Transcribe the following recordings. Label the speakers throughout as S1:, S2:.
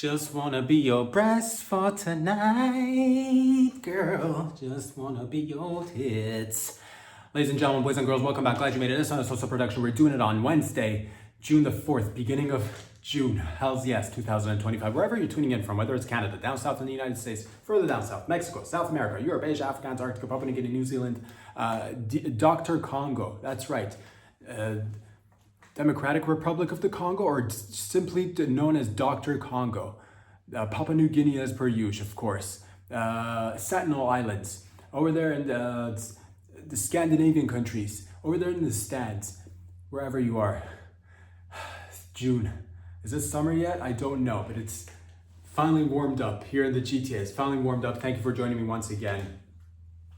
S1: Just wanna be your breast for tonight, girl. Just wanna be your tits. Ladies and gentlemen, boys and girls, welcome back. Glad you made it. This is on a social production. We're doing it on Wednesday, June the 4th, beginning of June. Hells yes, 2025. Wherever you're tuning in from, whether it's Canada, down south in the United States, further down south, Mexico, South America, Europe, Asia, Africa, Antarctica, Papua New Guinea, New Zealand, Dr. Congo. That's right. Democratic Republic of the Congo, or simply known as Dr. Congo. Papua New Guinea as per usual, of course. Sentinel Islands, over there in the Scandinavian countries, over there in the stands, wherever you are. June. Is it summer yet? I don't know, but it's finally warmed up here in the GTA. It's finally warmed up. Thank you for joining me once again.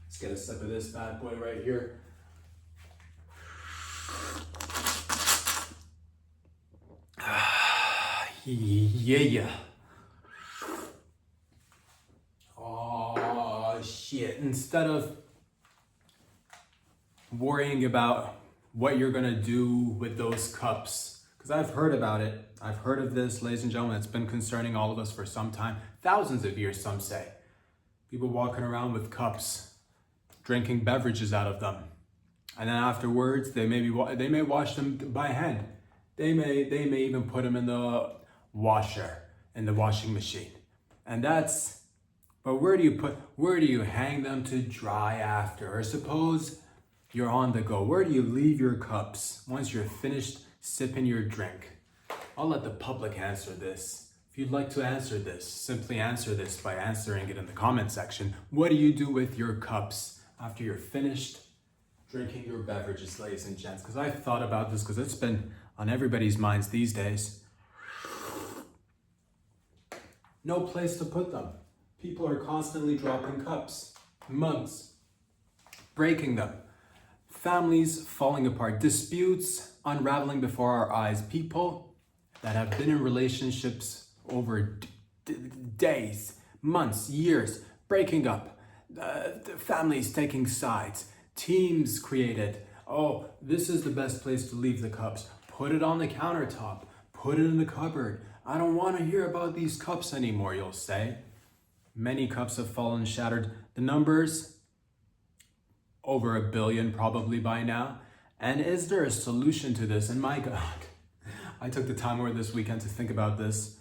S1: Let's get a sip of this bad boy right here. Yeah. Oh shit. Instead of worrying about what you're gonna do with those cups, because I've heard about it. I've heard of this, ladies and gentlemen. It's been concerning all of us for some time, thousands of years, some say. People walking around with cups, drinking beverages out of them, and then afterwards they may wash them by hand. They may even put them in the washer, in the washing machine. And but where do you hang them to dry after? Or suppose you're on the go. Where do you leave your cups once you're finished sipping your drink? I'll let the public answer this. If you'd like to answer this, simply answer this by answering it in the comment section. What do you do with your cups after you're finished drinking your beverages, ladies and gents? Because I've thought about this, because it's been on everybody's minds these days. No place to put them. People are constantly dropping cups, mugs, breaking them. Families falling apart, disputes unraveling before our eyes. People that have been in relationships over days, months, years, breaking up. Families taking sides. Teams created. Oh, this is the best place to leave the cups. Put it on the countertop. Put it in the cupboard. I don't want to hear about these cups anymore, you'll say. Many cups have fallen, shattered. The numbers, over 1 billion probably by now. And is there a solution to this? And my God, I took the time over this weekend to think about this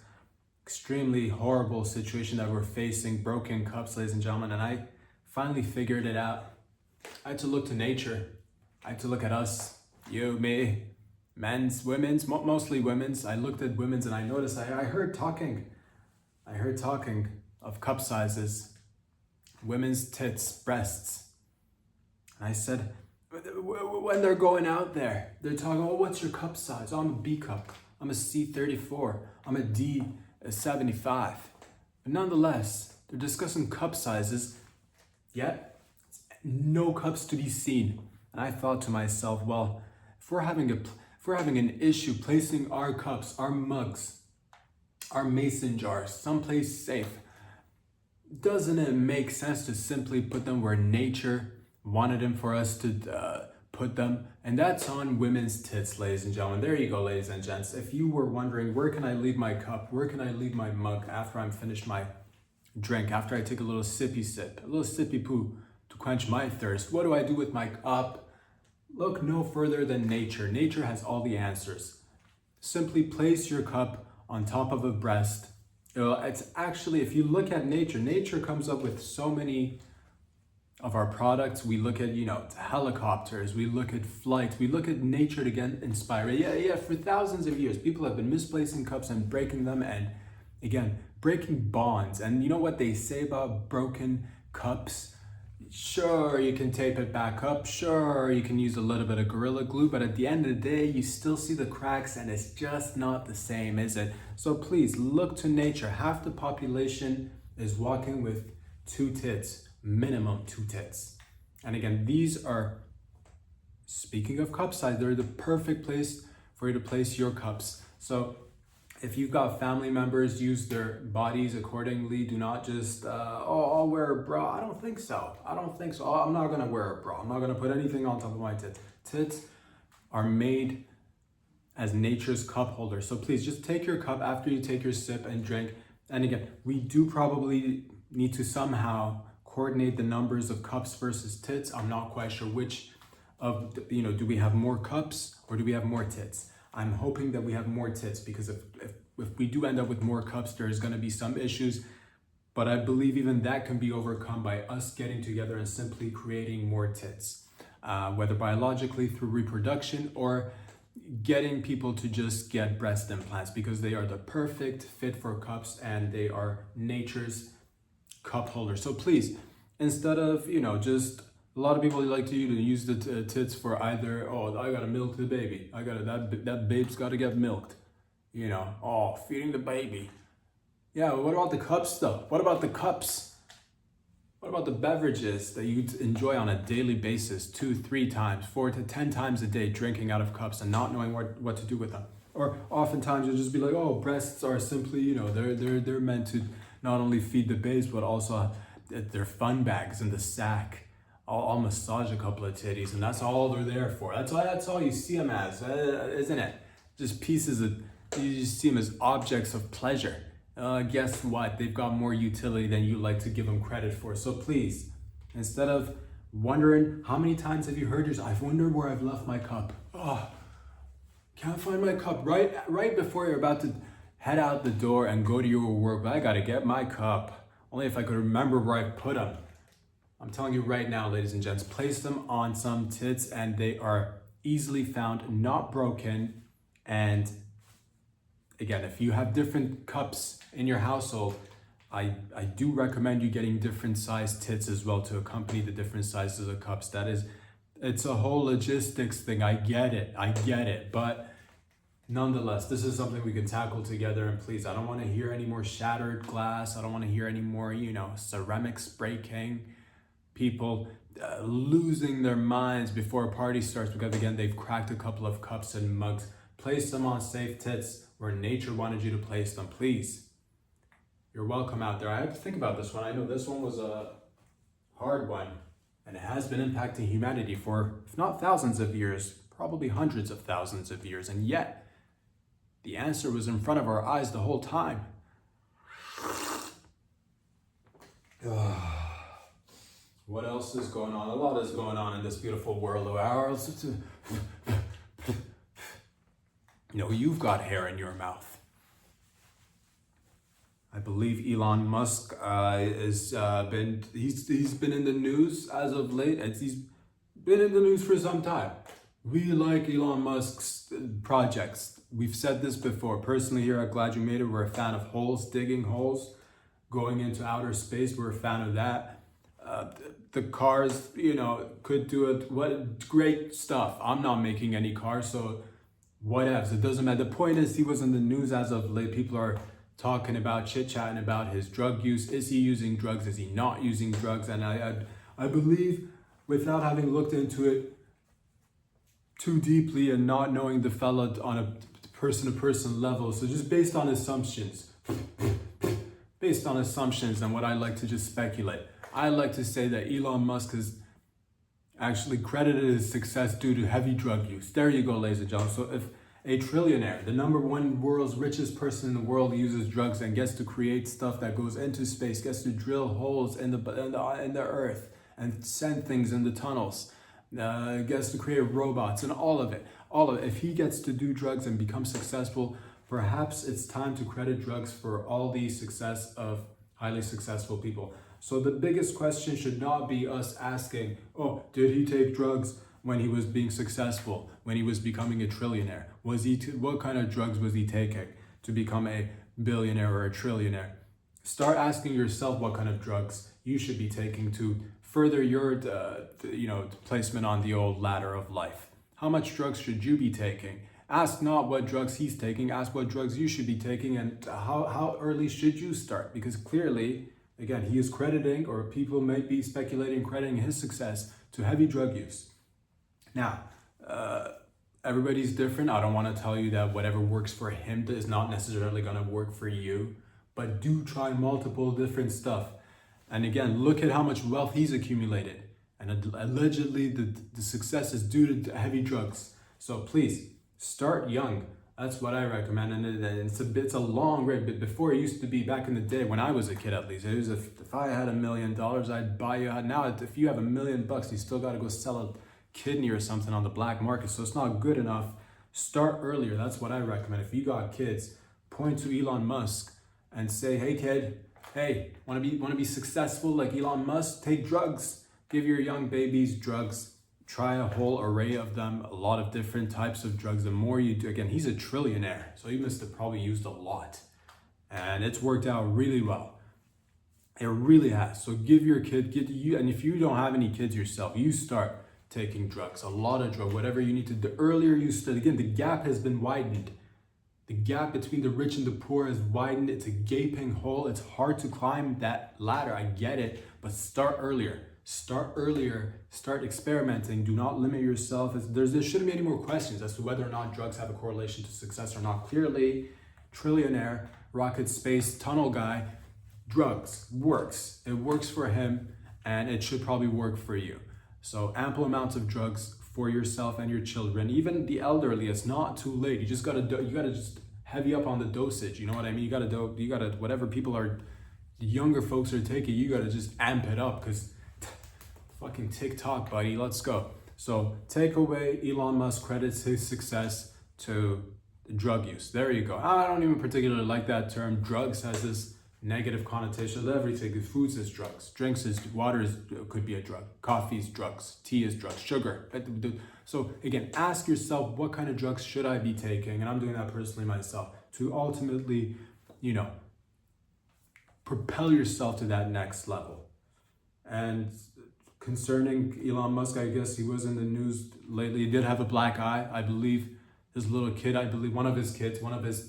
S1: extremely horrible situation that we're facing, broken cups, ladies and gentlemen, and I finally figured it out. I had to look to nature. I had to look at us, you, me, men's, women's, mostly women's. I looked at women's and I noticed, I heard talking of cup sizes, women's tits, breasts. And I said, when they're going out there, they're talking, oh, what's your cup size? Oh, I'm a B cup. I'm a C34. I'm a D75. But nonetheless, they're discussing cup sizes, yet no cups to be seen. And I thought to myself, well, if we're having an issue placing our cups, our mugs, our mason jars someplace safe, doesn't it make sense to simply put them where nature wanted them for us to put them? And that's on women's tits, ladies and gentlemen. There you go, ladies and gents. If you were wondering, where can I leave my cup? Where can I leave my mug after I'm finished my drink? After I take a little sippy sip, a little sippy poo to quench my thirst. What do I do with my cup? Look no further than nature. Nature has all the answers. Simply place your cup on top of a breast. It's actually, if you look at nature, nature comes up with so many of our products. We look at, helicopters, we look at flights, we look at nature to get inspired. Yeah, for thousands of years, people have been misplacing cups and breaking them, and again, breaking bonds. And you know what they say about broken cups? Sure, you can tape it back up. Sure, you can use a little bit of Gorilla Glue, but at the end of the day, you still see the cracks and it's just not the same, is it? So please look to nature. Half the population is walking with 2 tits, minimum 2 tits. And again, these are, speaking of cup size, they're the perfect place for you to place your cups. So if you've got family members, use their bodies accordingly. Do not just, I'll wear a bra. I don't think so. Oh, I'm not gonna wear a bra. I'm not gonna put anything on top of my tits. Tits are made as nature's cup holder. So please just take your cup after you take your sip and drink. And again, we do probably need to somehow coordinate the numbers of cups versus tits. I'm not quite sure which of, do we have more cups or do we have more tits? I'm hoping that we have more tits, because if we do end up with more cups, there's going to be some issues. But I believe even that can be overcome by us getting together and simply creating more tits, whether biologically through reproduction or getting people to just get breast implants, because they are the perfect fit for cups and they are nature's cup holder. So please, instead of, just a lot of people like to use the tits for either, oh, I gotta milk the baby, that babe's gotta get milked, feeding the baby. Yeah, but what about the cups though? What about the cups? What about the beverages that you enjoy on a daily basis, 2, 3 times, 4 to 10 times a day, drinking out of cups and not knowing what to do with them? Or oftentimes you'll just be like, oh, breasts are simply, they're meant to not only feed the babes, but also they're fun bags in the sack. I'll massage a couple of titties, and that's all they're there for. That's all you see them as, isn't it? Just pieces of, you just see them as objects of pleasure. Guess what? They've got more utility than you like to give them credit for. So please, instead of wondering, how many times have you heard yourself, I've wondered where I've left my cup. Oh, can't find my cup. Right before you're about to head out the door and go to your work, I gotta get my cup. Only if I could remember where I put them. I'm telling you right now, ladies and gents, place them on some tits and they are easily found, not broken. And again, if you have different cups in your household, I do recommend you getting different size tits as well to accompany the different sizes of cups. It's a whole logistics thing. I get it. But nonetheless, this is something we can tackle together. And please, I don't want to hear any more shattered glass. I don't want to hear any more, ceramics breaking, people losing their minds before a party starts because, again, they've cracked a couple of cups and mugs. Place them on safe tits where nature wanted you to place them, please. You're welcome out there. I have to think about this one. I know this one was a hard one, and it has been impacting humanity for, if not thousands of years, probably hundreds of thousands of years, and yet the answer was in front of our eyes the whole time. What else is going on? A lot is going on in this beautiful world of ours. You've got hair in your mouth. I believe Elon Musk he's been in the news as of late. He's been in the news for some time. We like Elon Musk's projects. We've said this before. Personally, here at Gladyamadeit, we're a fan of digging holes, going into outer space. We're a fan of that. The cars, could do it. What great stuff. I'm not making any cars, so whatevs. It doesn't matter. The point is, he was in the news as of late. People are talking about, chit-chatting about his drug use. Is he using drugs? Is he not using drugs? And I believe, without having looked into it too deeply and not knowing the fella on a person-to-person level, so just based on assumptions and what I like to just speculate, I like to say that Elon Musk has actually credited his success due to heavy drug use. There you go, ladies and gentlemen. So if a trillionaire, the number one world's richest person in the world, uses drugs and gets to create stuff that goes into space, gets to drill holes in the earth and send things in the tunnels, gets to create robots and all of it. If he gets to do drugs and become successful, perhaps it's time to credit drugs for all the success of highly successful people. So the biggest question should not be us asking, oh, did he take drugs when he was being successful, when he was becoming a trillionaire? What kind of drugs was he taking to become a billionaire or a trillionaire? Start asking yourself what kind of drugs you should be taking to further your placement on the old ladder of life. How much drugs should you be taking? Ask not what drugs he's taking, ask what drugs you should be taking, and how early should you start? Because clearly, again, he is crediting, or people may be speculating, crediting his success to heavy drug use. Now, everybody's different. I don't want to tell you that whatever works for him is not necessarily going to work for you, but do try multiple different stuff. And again, look at how much wealth he's accumulated. And allegedly, the success is due to heavy drugs. So please, start young. That's what I recommend. And it's a long rate. But before, it used to be, back in the day when I was a kid at least, it was if I had $1 million, I'd buy you. Now, if you have $1 million, you still got to go sell a kidney or something on the black market. So it's not good enough. Start earlier. That's what I recommend. If you got kids, point to Elon Musk and say, hey kid, hey, want to be successful like Elon Musk? Take drugs. Give your young babies drugs. Try a whole array of them, a lot of different types of drugs. The more you do, again, he's a trillionaire, so he must have probably used a lot. And it's worked out really well. It really has. So give your kid, and if you don't have any kids yourself, you start taking drugs, a lot of drugs, whatever you need to. The earlier you start, again, the gap has been widened. The gap between the rich and the poor has widened. It's a gaping hole. It's hard to climb that ladder. I get it, but start earlier. Start earlier, start experimenting. Do not limit yourself. There shouldn't be any more questions as to whether or not drugs have a correlation to success or not. Clearly, trillionaire, rocket space, tunnel guy, drugs works. It works for him, and it should probably work for you. So ample amounts of drugs for yourself and your children, even the elderly. It's not too late. You just gotta just heavy up on the dosage. You know what I mean? You gotta whatever the younger folks are taking, you gotta just amp it up, because fucking TikTok, buddy, let's go. So take away Elon Musk credits his success to drug use. There you go. I don't even particularly like that term. Drugs has this negative connotation of everything. Foods is drugs. Drinks is water could be a drug. Coffee is drugs. Tea is drugs. Sugar. So again, ask yourself, what kind of drugs should I be taking? And I'm doing that personally myself to ultimately, propel yourself to that next level. And concerning Elon Musk, I guess he was in the news lately. He did have a black eye. I believe his little kid, one of his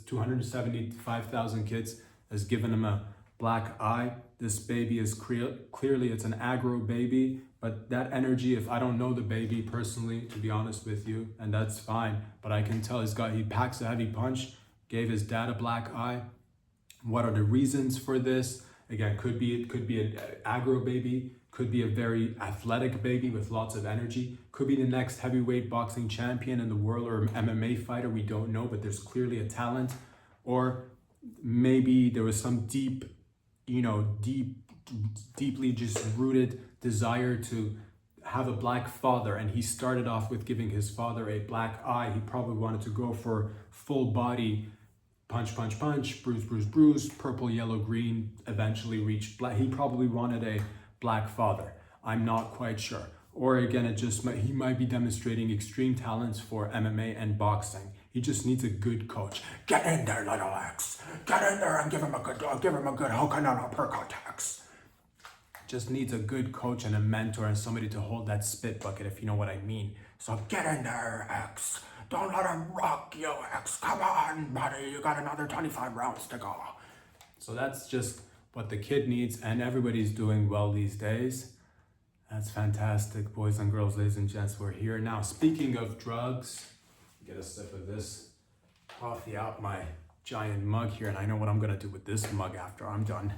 S1: 275,000 kids has given him a black eye. This baby is clearly, it's an aggro baby, but that energy, if I don't know the baby personally, to be honest with you, and that's fine, but I can tell he packs a heavy punch, gave his dad a black eye. What are the reasons for this? Again, could be an aggro baby, could be a very athletic baby with lots of energy, could be the next heavyweight boxing champion in the world or MMA fighter, we don't know, but there's clearly a talent. Or maybe there was some deeply just rooted desire to have a black father, and he started off with giving his father a black eye. He probably wanted to go for full body punch, punch, punch, bruise, bruise, bruise, purple, yellow, green, eventually reach black. He probably wanted a black father. I'm not quite sure. Or again, he might be demonstrating extreme talents for MMA and boxing. He just needs a good coach. Get in there, little X. Get in there and give him a good hook and an uppercut, X. Just needs a good coach and a mentor and somebody to hold that spit bucket, if you know what I mean. So get in there, X. Don't let him rock you, X. Come on, buddy. You got another 25 rounds to go. So that's just what the kid needs, and everybody's doing well these days. That's fantastic, boys and girls, ladies and gents. We're here now. Speaking of drugs, get a sip of this coffee out my giant mug here, and I know what I'm gonna do with this mug after I'm done.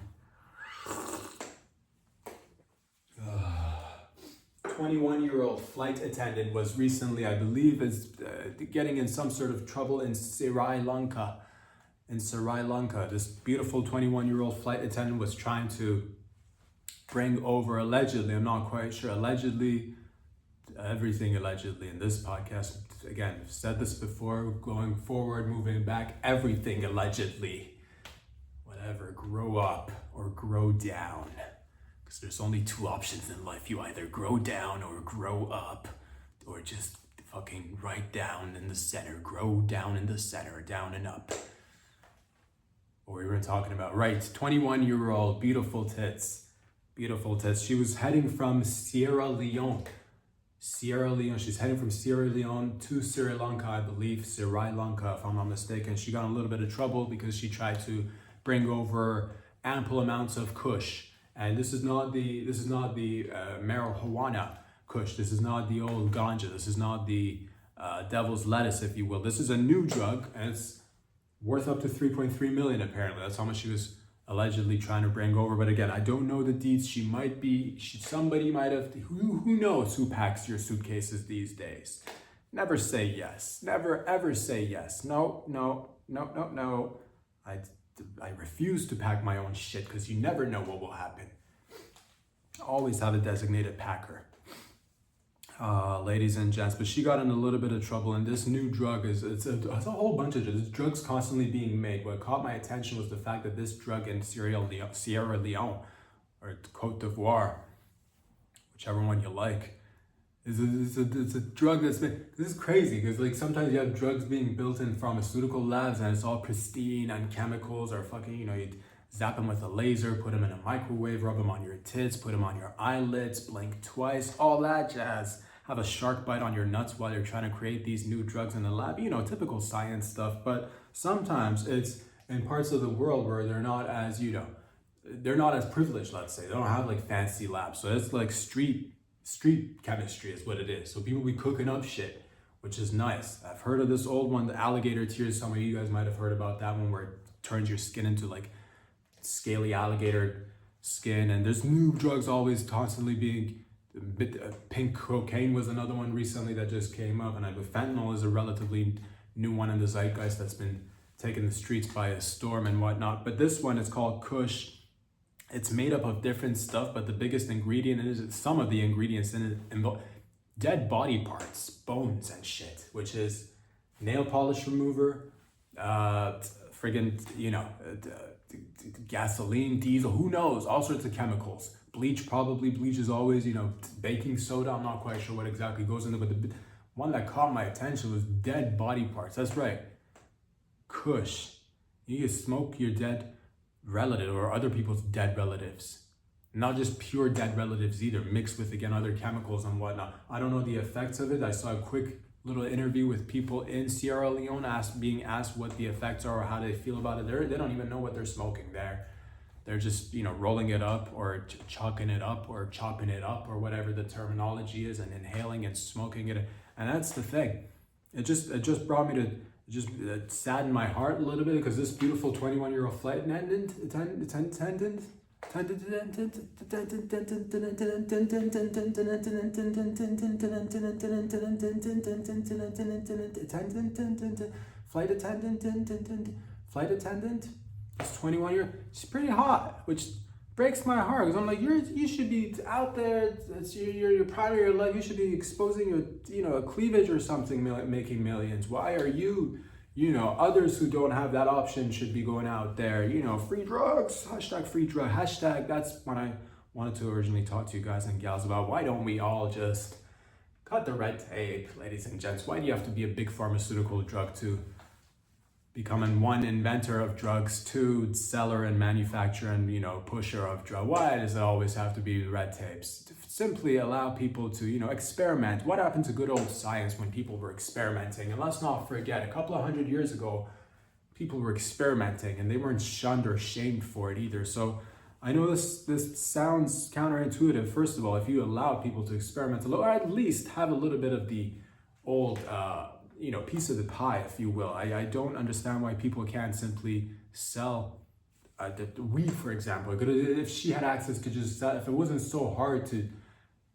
S1: 21-year-old flight attendant was recently, I believe, getting in some sort of trouble in Sri Lanka. This beautiful 21-year-old flight attendant was trying to bring over, allegedly, I'm not quite sure, allegedly, everything allegedly in this podcast. Again, I've said this before, going forward, moving back, everything allegedly. Whatever, grow up or grow down. Because there's only two options in life. You either grow down or grow up, or just fucking right down in the center. Grow down in the center, down and up. What we were talking about, right? 21-year-old, beautiful tits. Beautiful tits. She was heading from Sierra Leone. She's heading from Sierra Leone to Sri Lanka, I believe. Sri Lanka, if I'm not mistaken. She got in a little bit of trouble because she tried to bring over ample amounts of kush. And this is not the marijuana kush. This is not the old ganja. This is not the devil's lettuce, if you will. This is a new drug, and it's worth up to 3.3 million apparently. That's how much she was allegedly trying to bring over. But again, I don't know the deeds. Somebody might have, who knows who packs your suitcases these days? Never say yes. Never ever say yes. No, no, no, no, no. I refuse to pack my own shit because you never know what will happen. Always have a designated packer. Ladies and gents, but she got in a little bit of trouble, and this new drug it's a whole bunch of drugs constantly being made. What caught my attention was the fact that this drug in Sierra Leone or Cote d'Ivoire, whichever one you like, it's a drug that's been, this is crazy because like sometimes you have drugs being built in pharmaceutical labs and it's all pristine and chemicals or fucking, you zap them with a laser, put them in a microwave, rub them on your tits, put them on your eyelids, blink twice, all that jazz. Have a shark bite on your nuts while you're trying to create these new drugs in the lab, typical science stuff. But sometimes it's in parts of the world where they're not as, they're not as privileged, let's say. They don't have like fancy labs. So it's like street chemistry is what it is. So people be cooking up shit, which is nice. I've heard of this old one, the alligator tears. Some of you guys might have heard about that one where it turns your skin into like scaly alligator skin. And there's new drugs always constantly being, pink cocaine was another one recently that just came up. And fentanyl is a relatively new one in the zeitgeist that's been taking the streets by a storm and whatnot. But this one is called kush. It's made up of different stuff, but the biggest ingredient is some of the ingredients in it involve dead body parts, bones and shit, which is nail polish remover, gasoline, diesel, who knows, all sorts of chemicals. Bleach, probably. Bleach is always, baking soda. I'm not quite sure what exactly goes into it, but the one that caught my attention was dead body parts. That's right. Kush. You can smoke your dead relative or other people's dead relatives, not just pure dead relatives either, mixed with again other chemicals and whatnot. I don't know the effects of it. I saw a quick little interview with people in Sierra Leone being asked what the effects are or how they feel about it. They don't even know what they're smoking there. They're just rolling it up or chucking it up or chopping it up or whatever the terminology is and inhaling and smoking it. And that's the thing. It just brought me to it saddened my heart a little bit because this beautiful 21-year-old flight attendant, it's 21 years. She's pretty hot, which breaks my heart because I'm like, you should be out there. It's your prime of your life. You should be exposing your a cleavage or something, making millions. Why are you? Others who don't have that option should be going out there. Free drugs. Hashtag free drug. Hashtag. That's what I wanted to originally talk to you guys and gals about. Why don't we all just cut the red tape, ladies and gents? Why do you have to be a big pharmaceutical drug to becoming one, inventor of drugs, two, seller and manufacturer and pusher of drug? Why does it always have to be red tapes? To simply allow people to experiment. What happened to good old science when people were experimenting? And let's not forget, a couple of 100 years ago, people were experimenting and they weren't shunned or shamed for it either. So I know this sounds counterintuitive. First of all, if you allow people to experiment a little, or at least have a little bit of the old piece of the pie, if you will. I don't understand why people can't simply sell the weed, for example. If she had access to just sell, if it wasn't so hard to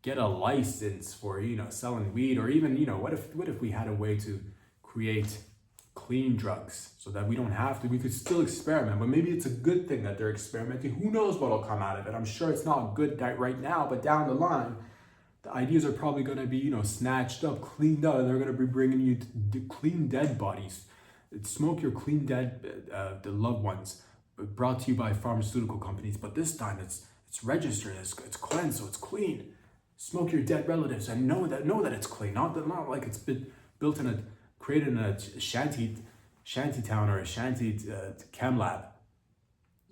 S1: get a license for selling weed, or even what if we had a way to create clean drugs so that we could still experiment, but maybe it's a good thing that they're experimenting. Who knows what'll come out of it? I'm sure it's not good right now, but down the line the ideas are probably going to be, snatched up, cleaned up, and they're going to be bringing you clean dead bodies. Smoke your clean dead the loved ones, brought to you by pharmaceutical companies. But this time it's registered, it's cleansed, so it's clean. Smoke your dead relatives and know that it's clean. Not like it's been created in a shanty town or a shanty chem lab.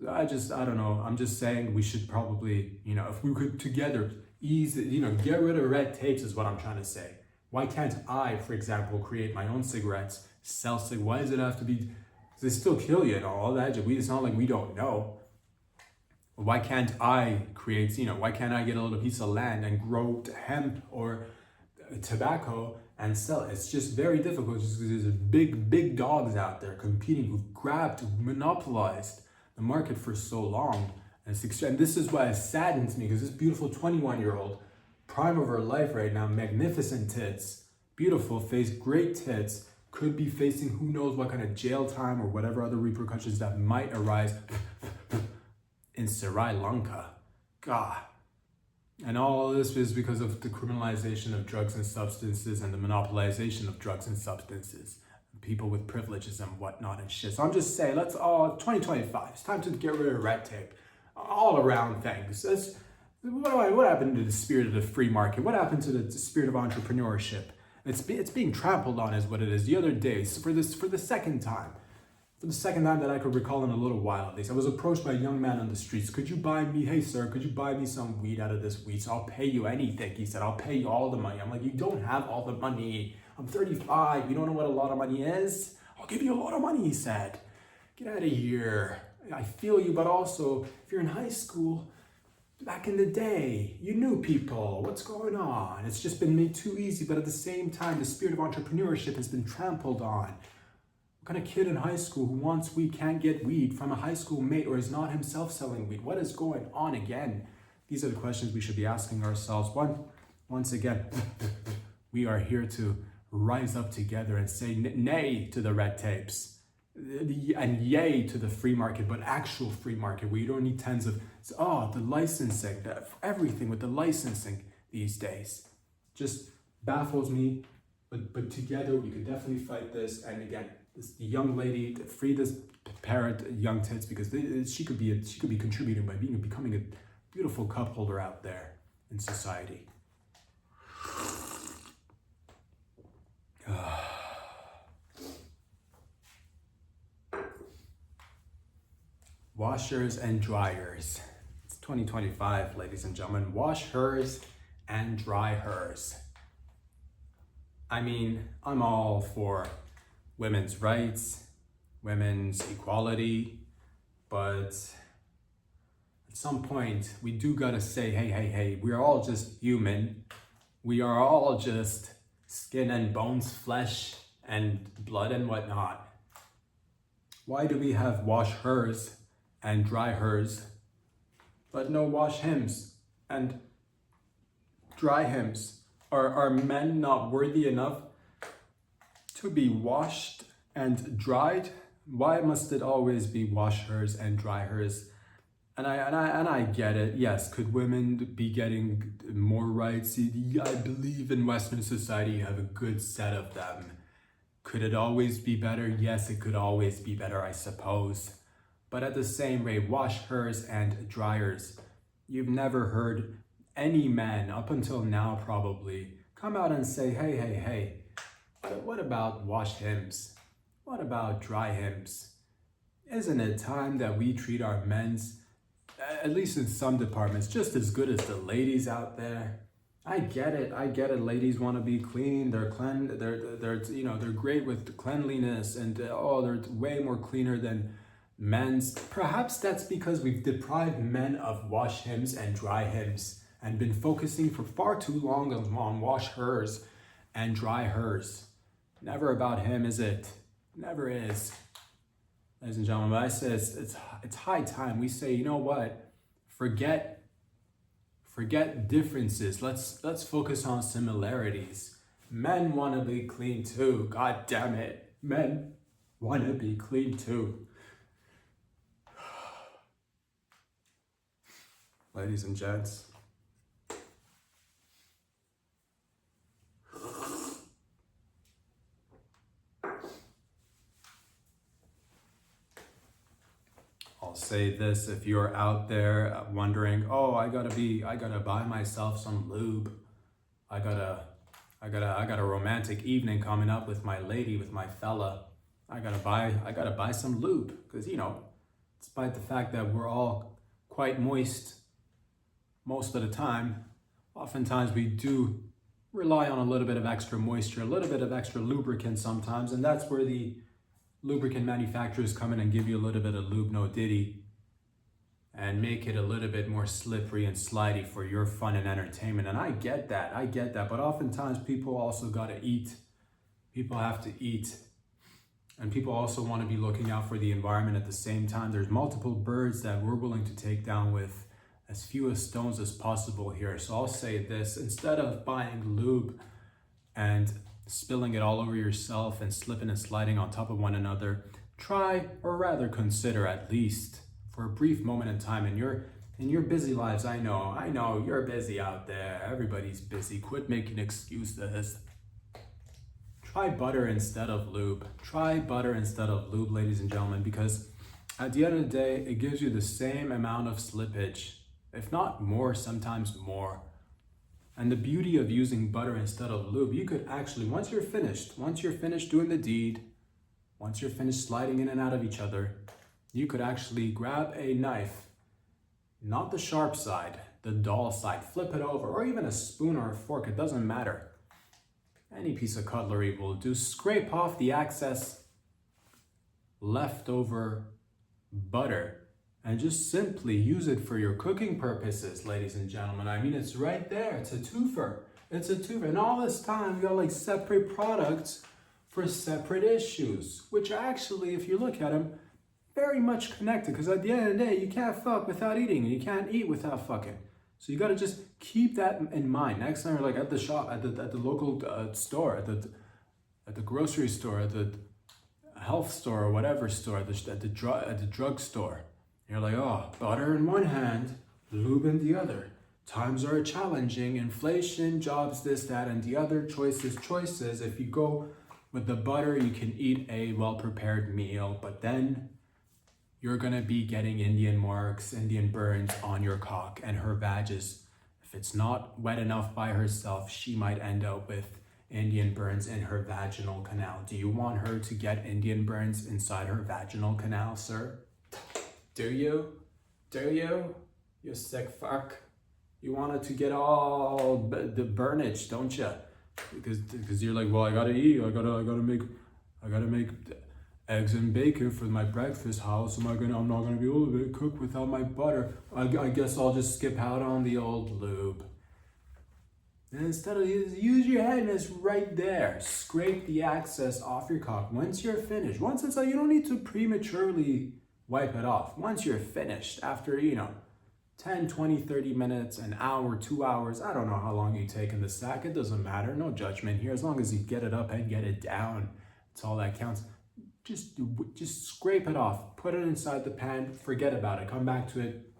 S1: I don't know. I'm just saying we should probably, if we could together get rid of red tapes is what I'm trying to say. Why can't I, for example, create my own cigarettes, sell cigarettes? Why does it have to be, they still kill you and all that? It's not like we don't know. Why can't I create, why can't I get a little piece of land and grow hemp or tobacco and sell it? It's just very difficult just because there's big dogs out there competing who've monopolized the market for so long. And this is why it saddens me, because this beautiful 21-year-old, prime of her life right now, magnificent tits, beautiful face, great tits, could be facing who knows what kind of jail time or whatever other repercussions that might arise in Sri Lanka. God. And all this is because of the criminalization of drugs and substances and the monopolization of drugs and substances. People with privileges and whatnot and shit. So I'm just saying, 2025, it's time to get rid of red tape. All around things. What happened to the spirit of the free market? What happened to the spirit of entrepreneurship? It's being trampled on is what it is. The other day, for the second time that I could recall in a little while at least, I was approached by a young man on the streets. Hey sir, could you buy me some weed out of this weed? So I'll pay you anything. He said, I'll pay you all the money. I'm like, you don't have all the money. I'm 35. You don't know what a lot of money is? I'll give you a lot of money, he said. Get out of here. I feel you, but also, if you're in high school, back in the day, you knew people. What's going on? It's just been made too easy, but at the same time, the spirit of entrepreneurship has been trampled on. What kind of kid in high school who wants weed can't get weed from a high school mate or is not himself selling weed? What is going on again? These are the questions we should be asking ourselves. Once again, we are here to rise up together and say nay to the red tapes and yay to the free market, but actual free market where you don't need tens of, the licensing, everything with the licensing these days just baffles me. But together we could definitely fight this. And again, the young lady, free this parent young tits, because she could be contributing by becoming a beautiful cup holder out there in society. Washers and dryers. It's 2025, ladies and gentlemen. Wash hers and dry hers. I mean, I'm all for women's rights, women's equality, but at some point we do gotta say, hey, we're all just human. We are all just skin and bones, flesh and blood and whatnot. Why do we have wash hers and dry hers, but no wash hims and dry hims? Are men not worthy enough to be washed and dried? Why must it always be wash hers and dry hers? And I get it. Yes, could women be getting more rights? I believe in Western society you have a good set of them. Could it always be better? Yes, it could always be better, I suppose. But at the same rate, wash hers and dryers. You've never heard any man, up until now probably, come out and say, hey, what about wash hims? What about dry hims? Isn't it time that we treat our men's, at least in some departments, just as good as the ladies out there? I get it. Ladies want to be clean. They're great with cleanliness, and they're way more cleaner than men's. Perhaps that's because we've deprived men of wash hims and dry hims and been focusing for far too long on wash hers and dry hers. Never about him, is it? Never is. Ladies and gentlemen, but I say it's high time we say, you know what? Forget differences. Let's focus on similarities. Men want to be clean too. God damn it. Men want to be clean too. Ladies and gents. I'll say this, if you're out there wondering, I gotta buy myself some lube. I got a romantic evening coming up with my lady, with my fella. I gotta buy some lube, because despite the fact that we're all quite moist most of the time, oftentimes we do rely on a little bit of extra moisture, a little bit of extra lubricant sometimes, and that's where the lubricant manufacturers come in and give you a little bit of lube no diddy and make it a little bit more slippery and slidey for your fun and entertainment. And I get that, but oftentimes people also gotta eat. People have to eat. And people also want to be looking out for the environment at the same time. There's multiple birds that we're willing to take down with as few stones as possible here. So I'll say this, instead of buying lube and spilling it all over yourself and slipping and sliding on top of one another. Try, or rather consider at least, for a brief moment in time in your busy lives. I know, you're busy out there. Everybody's busy. Quit making excuses. Try butter instead of lube. Try butter instead of lube, ladies and gentlemen, because at the end of the day, it gives you the same amount of slippage, if not more, sometimes more. And the beauty of using butter instead of lube, you could actually, once you're finished doing the deed, once you're finished sliding in and out of each other, you could actually grab a knife, not the sharp side, the dull side, flip it over, or even a spoon or a fork, it doesn't matter. Any piece of cutlery will do. Scrape off the excess leftover butter and just simply use it for your cooking purposes, ladies and gentlemen. I mean, it's right there. It's a twofer. And all this time, we got like separate products for separate issues, which actually, if you look at them, very much connected, because at the end of the day, you can't fuck without eating, and you can't eat without fucking. So you got to just keep that in mind. Next time you're like at the shop, at the local store, at the grocery store, at the health store or whatever store, at the drugstore, you're like, oh, butter in one hand, lube in the other. Times are challenging, inflation, jobs, this, that, and the other, choices. If you go with the butter, you can eat a well-prepared meal, but then you're gonna be getting Indian marks, Indian burns on your cock, and her vages. If it's not wet enough by herself, she might end up with Indian burns in her vaginal canal. Do you want her to get Indian burns inside her vaginal canal, sir? Do you? You sick fuck. You want her to get all the burnage, don't you? Because you're like, well, I gotta eat. I gotta make eggs and bacon for my breakfast. How else am I not gonna be able to cook without my butter? I guess I'll just skip out on the old lube. And instead of use your hand, it's right there. Scrape the excess off your cock. Once you're finished, once it's like, you don't need to prematurely wipe it off. Once you're finished, after 10, 20, 30 minutes, an hour, 2 hours, I don't know how long you take in the sack. It doesn't matter. No judgment here. As long as you get it up and get it down, it's all that counts. Just scrape it off, put it inside the pan, forget about it, come back to it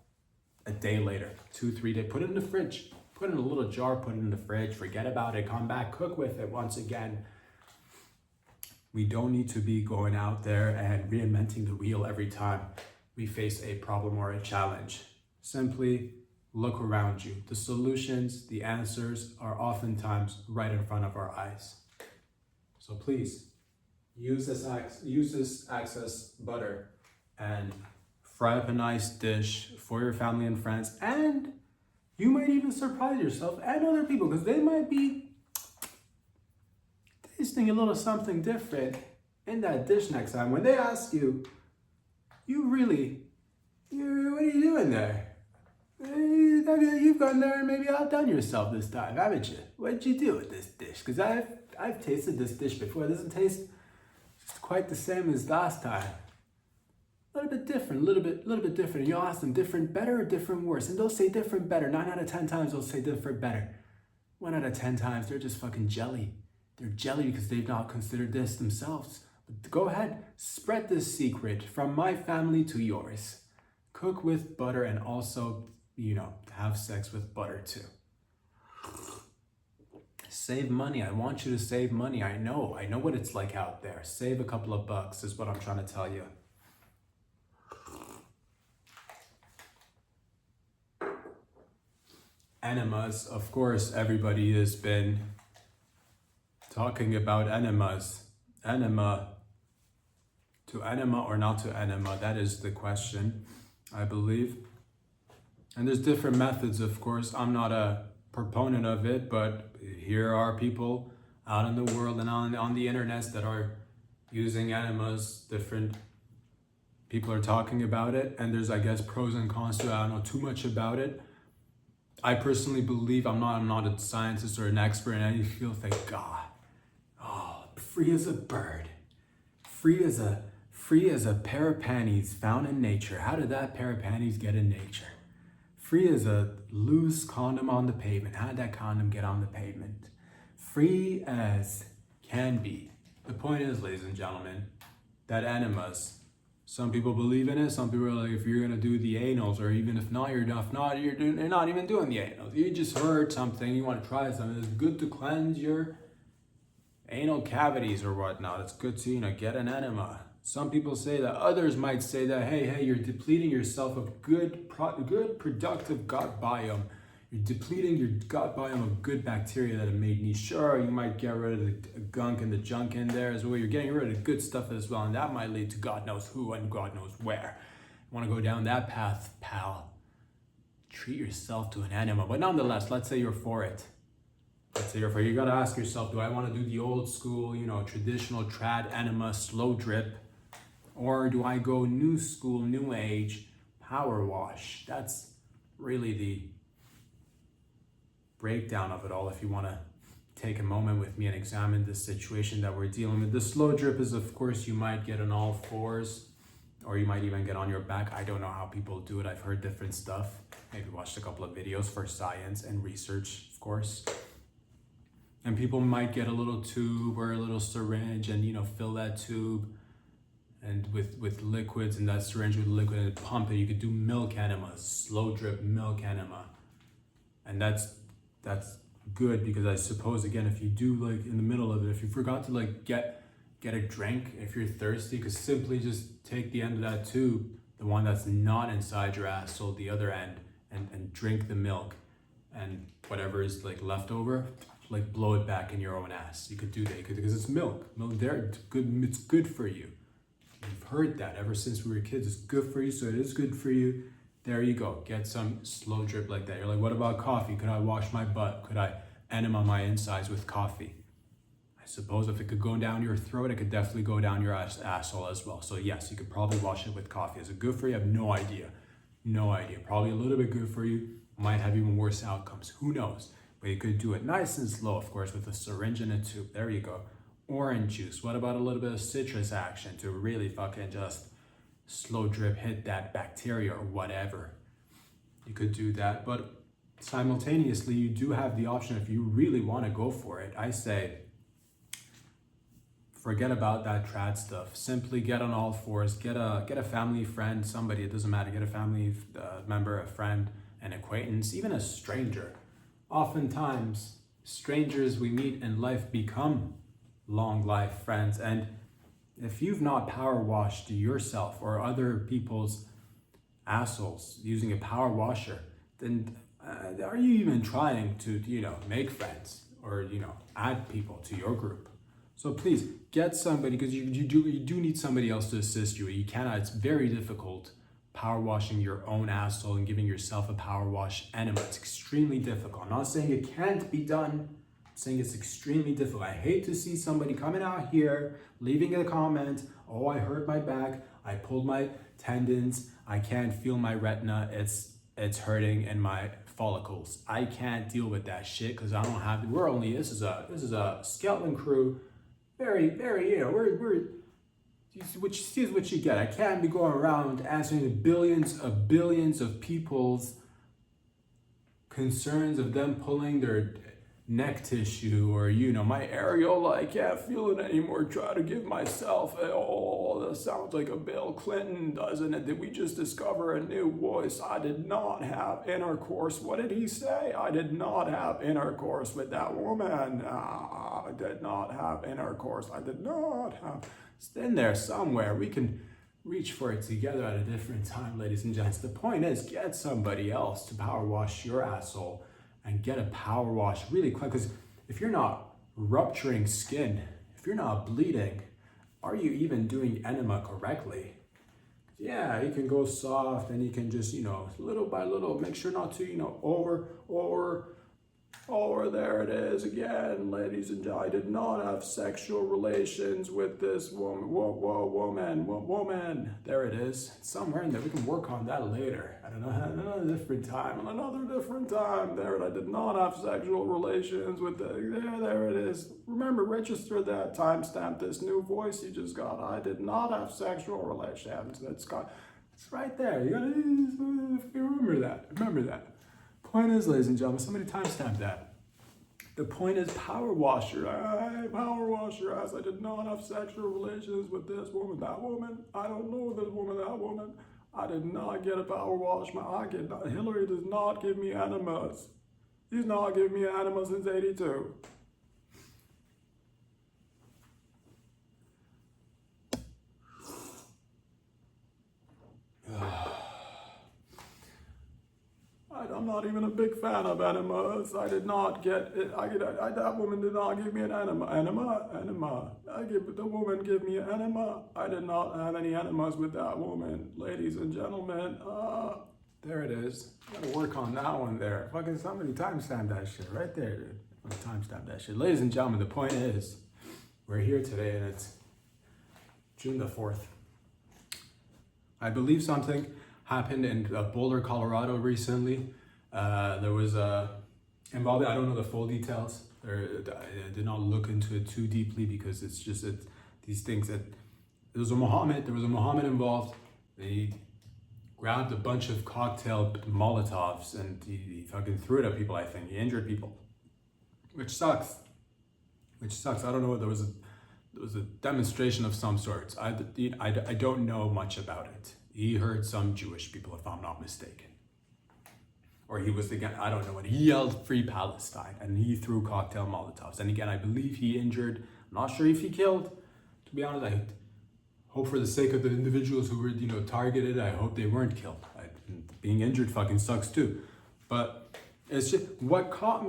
S1: a day later, 2-3 days, put it in the fridge, put it in a little jar, put it in the fridge, forget about it, come back, cook with it once again. We don't need to be going out there and reinventing the wheel every time we face a problem or a challenge. Simply look around you. The solutions, the answers are oftentimes right in front of our eyes. So please, use this excess butter and fry up a nice dish for your family and friends, and you might even surprise yourself and other people, because they might be tasting a little something different in that dish next time. When they ask you, what are you doing there? You've gone there and maybe outdone yourself this time, haven't you? What did you do with this dish? Because I've tasted this dish before. It doesn't taste quite the same as last time. A little bit different, a little bit different. And you'll ask them, different better or different worse? And they'll say different better. 9 out of 10 times they'll say different better. 1 out of 10 times they're just fucking jelly. They're jelly because they've not considered this themselves. But go ahead, spread this secret from my family to yours. Cook with butter and also, have sex with butter too. Save money. I want you to save money. I know what it's like out there. Save a couple of bucks is what I'm trying to tell you. Enemas, of course, everybody has been talking about enemas. Enema. To enema or not to enema? That is the question, I believe. And there's different methods, of course. I'm not a proponent of it, but here are people out in the world and on the internet that are using enemas. Different people are talking about it, and there's, I guess, pros and cons to it. I don't know too much about it. I personally believe, I'm not a scientist or an expert in any field, thank God. Oh, free as a bird. Free as a pair of panties found in nature. How did that pair of panties get in nature? Free as a loose condom on the pavement. How did that condom get on the pavement? Free as can be. The point is, ladies and gentlemen, that enemas, some people believe in it. Some people are like, if you're gonna do the anals, or even if not, you're not even doing the anals. You just heard something, you want to try something. It's good to cleanse your anal cavities or whatnot. It's good to get an enema. Some people say that. Others might say that, hey, you're depleting yourself of good productive gut biome. You're depleting your gut biome of good bacteria that have made me. Sure, you might get rid of the gunk and the junk in there as well. You're getting rid of the good stuff as well, and that might lead to God knows who and God knows where. You want to go down that path, pal? Treat yourself to an enema. But nonetheless, let's say you're for it. Let's say you're for it. You got to ask yourself, do I want to do the old school, traditional trad enema, slow drip? Or do I go new school, new age, power wash? That's really the breakdown of it all. If you want to take a moment with me and examine the situation that we're dealing with. The slow drip is, of course, you might get on all fours, or you might even get on your back. I don't know how people do it. I've heard different stuff. Maybe watched a couple of videos for science and research, of course. And people might get a little tube or a little syringe and, fill that tube and with liquids, and that syringe with liquid, and pump it. You could do milk enemas, slow drip milk enema. And that's good, because I suppose, again, if you do, like, in the middle of it, if you forgot to get a drink, if you're thirsty, you could simply just take the end of that tube, the one that's not inside your asshole, the other end, and drink the milk, and whatever is left over, blow it back in your own ass. You could do that because it's milk there, it's good for you. You've heard that ever since we were kids. It's good for you, so it is good for you. There you go. Get some slow drip like that. You're like, what about coffee? Could I wash my butt? Could I enema my insides with coffee? I suppose if it could go down your throat, it could definitely go down your asshole as well. So yes, you could probably wash it with coffee. Is it good for you? I have no idea. No idea. Probably a little bit good for you. Might have even worse outcomes. Who knows? But you could do it nice and slow, of course, with a syringe and a tube. There you go. Orange juice. What about a little bit of citrus action to really fucking just slow drip hit that bacteria or whatever? You could do that, but simultaneously you do have the option, if you really want to go for it, I say forget about that trad stuff. Simply get on all fours, get a family friend, somebody, it doesn't matter, get a family member, a friend, an acquaintance, even a stranger. Oftentimes strangers we meet in life become long life friends, and if you've not power washed yourself or other people's assholes using a power washer, then are you even trying to make friends or add people to your group? So please get somebody, because you do need somebody else to assist you. You cannot, it's very difficult power washing your own asshole and giving yourself a power wash enema. It's extremely difficult. I'm not saying it can't be done. I'm saying it's extremely difficult. I hate to see somebody coming out here, leaving a comment, oh, I hurt my back, I pulled my tendons, I can't feel my retina, it's hurting in my follicles. I can't deal with that shit because I don't have, this is a skeleton crew, very, we're which sees what you get. I can't be going around answering the billions of people's concerns of them pulling their neck tissue or my areola, I can't feel it anymore, try to give myself that sounds like a Bill Clinton, doesn't it? Did we just discover a new voice? I did not have intercourse. What did he say? I did not have intercourse with that woman. I did not have intercourse. I did not have. It's in there somewhere. We can reach for it together at a different time, ladies and gents. The point is, get somebody else to power wash your asshole and get a power wash really quick, because if you're not rupturing skin, if you're not bleeding, are you even doing enema correctly? Yeah, you can go soft and you can just, little by little, make sure not to, over there it is again, ladies and gentlemen. I did not have sexual relations with this woman. Woman. There it is. It's somewhere in there. We can work on that later. At another different time. There, I did not have sexual relations with there it is. Remember, register that, timestamp this new voice you just got. I did not have sexual relations. It's right there. You gotta remember that. Point is, ladies and gentlemen, somebody timestamp that. The point is power wash your ass. Power wash your ass. I did not have sexual relations with this woman, that woman. I don't know this woman, that woman. I did not get a power wash. Hillary does not give me enemas. She's not giving me an enema since 82. I'm not even a big fan of enemas. I did not get it. That woman did not give me an enema. The woman give me an enema. I did not have any enemas with that woman. Ladies and gentlemen, there it is. Gotta work on that one there. Fucking somebody timestamp that shit right there, dude. Timestamp that shit. Ladies and gentlemen, the point is, we're here today and it's June the 4th. I believe something happened in Boulder, Colorado recently. There was involved. I don't know the full details. I did not look into it too deeply because it's just these things that there was a Mohammed involved. They grabbed a bunch of cocktail Molotovs and he fucking threw it at people. I think he injured people, which sucks. I don't know. There was a demonstration of some sorts. I don't know much about it. He hurt some Jewish people, if I'm not mistaken. Or he was again, I don't know what. He yelled "Free Palestine" and he threw cocktail Molotovs. And again, I believe he injured. I'm not sure if he killed. To be honest, I hope for the sake of the individuals who were, targeted, I hope they weren't killed. Being injured fucking sucks too. But it's just what caught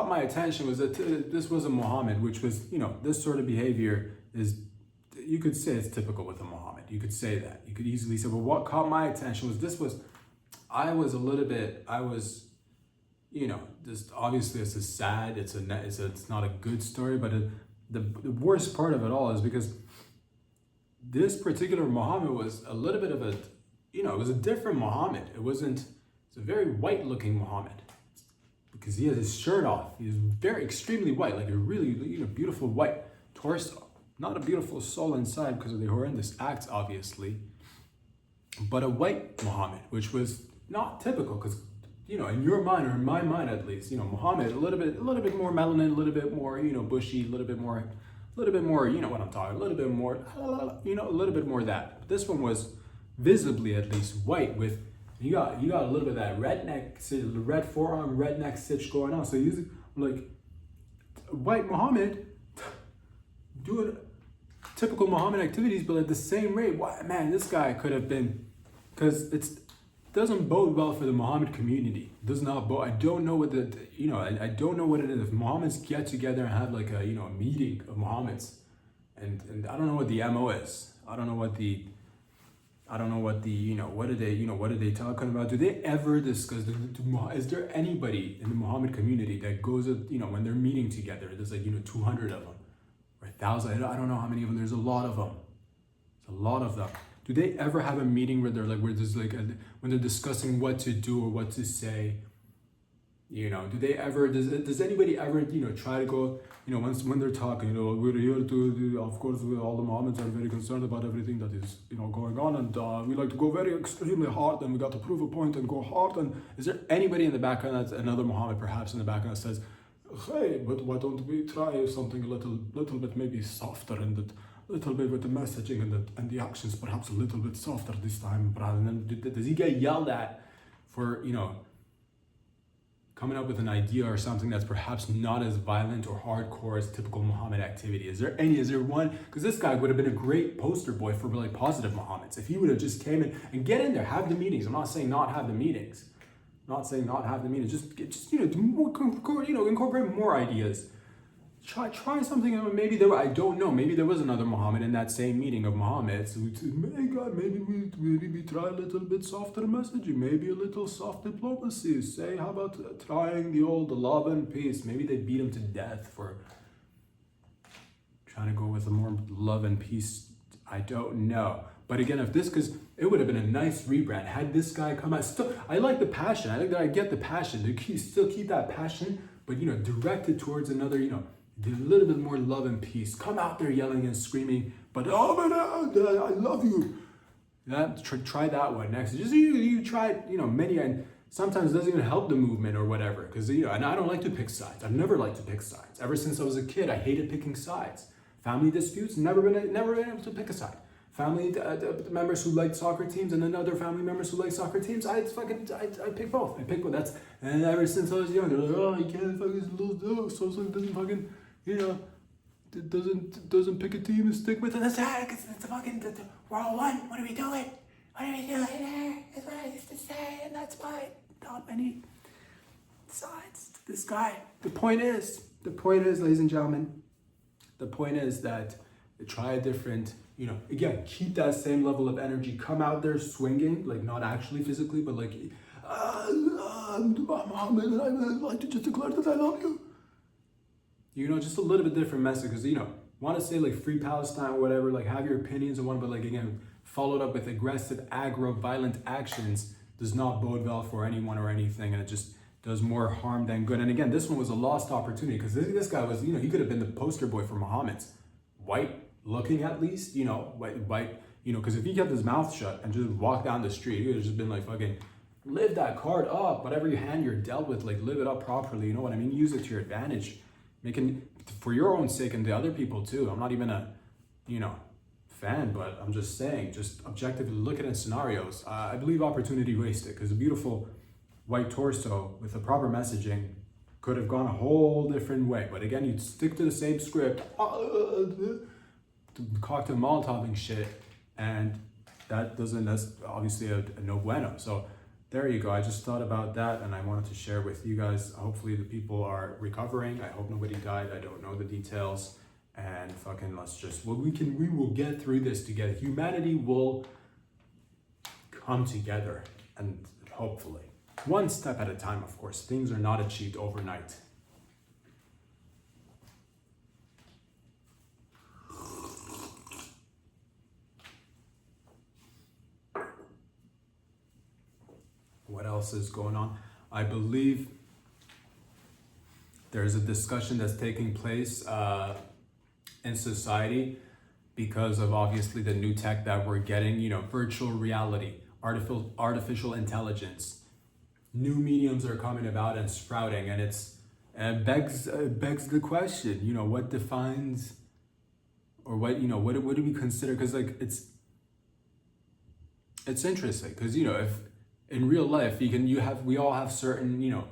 S1: my attention was that this was a Muhammad, which was, this sort of behavior is, you could say it's typical with a Muhammad. You could say that. You could easily say, but what caught my attention was just, obviously this is sad. It's not a good story, but the worst part of it all is because this particular Muhammad was a little bit of it was a different Muhammad. It's a very white looking Muhammad because he had his shirt off. He was extremely white, like a really, beautiful white torso. Not a beautiful soul inside because of the horrendous acts, obviously, but a white Muhammad, which was not typical because, in your mind, or in my mind at least, Muhammad, a little bit more melanin, a little bit more, bushy, a little bit more, you know what I'm talking, a little bit more of that. But this one was visibly at least white with, you got a little bit of that red forearm, red neck stitch going on. So he's like white Muhammad doing typical Muhammad activities, but at the same rate. Man, this guy could have been, because it doesn't bode well for the Muhammad community. It does not bode. I don't know what I don't know what it is. If Muhammads get together and have like a meeting of Muhammads, and I don't know what the MO is. I don't know what the what are they talking about? Do they ever discuss? Is there anybody in the Muhammad community that goes when they're meeting together? There's 200 of them. 1,000, I don't know how many of them. There's a lot of them. There's a lot of them. Do they ever have a meeting where they're when they're discussing what to do or what to say? Do they ever? Does anybody ever try to go? When they're talking, we're here to. Of course, all the Mohammeds are very concerned about everything that is going on, and we like to go very extremely hard, and we got to prove a point and go hard. And is there anybody in the background that's another Muhammad perhaps in the background that says, hey, but why don't we try something a little bit maybe softer, and a little bit with the messaging and the actions perhaps a little bit softer this time, rather than does he get yelled at for coming up with an idea or something that's perhaps not as violent or hardcore as typical Muhammad activity? Is there one? Because this guy would have been a great poster boy for really positive Muhammads if he would have just came in and get in there, have the meetings. I'm not saying not have the meetings. Just incorporate more ideas. Try something. Maybe I don't know. Maybe there was another Muhammad in that same meeting of Muhammads who said, maybe we try a little bit softer messaging, maybe a little soft diplomacy. Say, how about trying the old love and peace? Maybe they beat him to death for trying to go with a more love and peace. I don't know. But again, because it would have been a nice rebrand had this guy come out. I like the passion. I get the passion. Still keep that passion, but directed towards another. A little bit more love and peace. Come out there yelling and screaming, but I love you. Try that one next. Just you try many, and sometimes it doesn't even help the movement or whatever. Because, you know, and I don't like to pick sides. I've never liked to pick sides. Ever since I was a kid, I hated picking sides. Family disputes, never been able to pick a side. Family members who liked soccer teams and then other family members who like soccer teams, I pick both. And ever since I was young, they're like, oh, you can't fucking lose, so doesn't fucking, you know, doesn't pick a team and stick with it. That's it's fucking, we're all one. What are we doing? What are we doing there? That's what I used to say, and that's why not many sides to this guy. The point is, ladies and gentlemen, the point is that try a different, you know, again, keep that same level of energy. Come out there swinging, like not actually physically, but like, I'm Muhammad and I'd like to just declare that I love you. You know, just a little bit different message, because, you know, want to say like free Palestine or whatever, like have your opinions on one, but like again, followed up with aggressive, aggro, violent actions does not bode well for anyone or anything, and it just does more harm than good. And again, this one was a lost opportunity, because this guy was, you know, he could have been the poster boy for Muhammad's white looking, at least, you know, white, you know, because if he kept his mouth shut and just walked down the street, he would have just been like, fucking live that card up. Whatever you hand you're dealt with, like live it up properly. You know what I mean? Use it to your advantage, making for your own sake and the other people too. I'm not even a, you know, fan, but I'm just saying, just objectively looking at scenarios. I believe opportunity wasted, because a beautiful white torso with the proper messaging could have gone a whole different way. But again, you'd stick to the same script, cocktail Molotoving shit, and that's obviously a no bueno. So there you go. I just thought about that and I wanted to share with you guys. Hopefully the people are recovering. I hope nobody died. I don't know the details. And fucking let's just, we will get through this together. Humanity will come together, and hopefully one step at a time. Of course, things are not achieved overnight. What else is going on? I believe there's a discussion that's taking place in society because of obviously the new tech that we're getting, you know, virtual reality, artificial intelligence. New mediums are coming about and sprouting, and it's begs the question, you know, what defines, or what, you know, what do we consider? Because like it's interesting, because, you know, if in real life we all have certain, you know,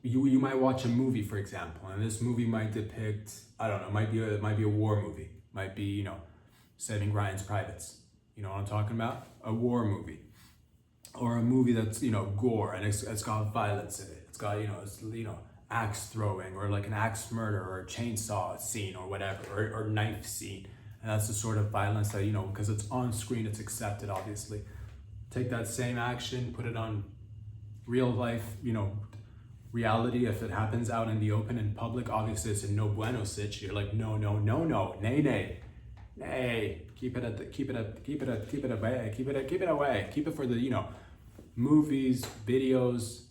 S1: you might watch a movie, for example, and this movie might depict, I don't know, it might be a war movie, might be, you know, Saving Ryan's Privates, you know what I'm talking about, a war movie, or a movie that's, you know, gore and it's got violence in it, it's got, you know, axe throwing, or like an axe murder, or a chainsaw scene, or whatever, or knife scene, and that's the sort of violence that, you know, because it's on screen, it's accepted, obviously. Take that same action, put it on real life, you know, reality. If it happens out in the open in public, obviously it's a no bueno sitch. You're like, no, nay, keep it away. Keep it for the, you know, movies, videos,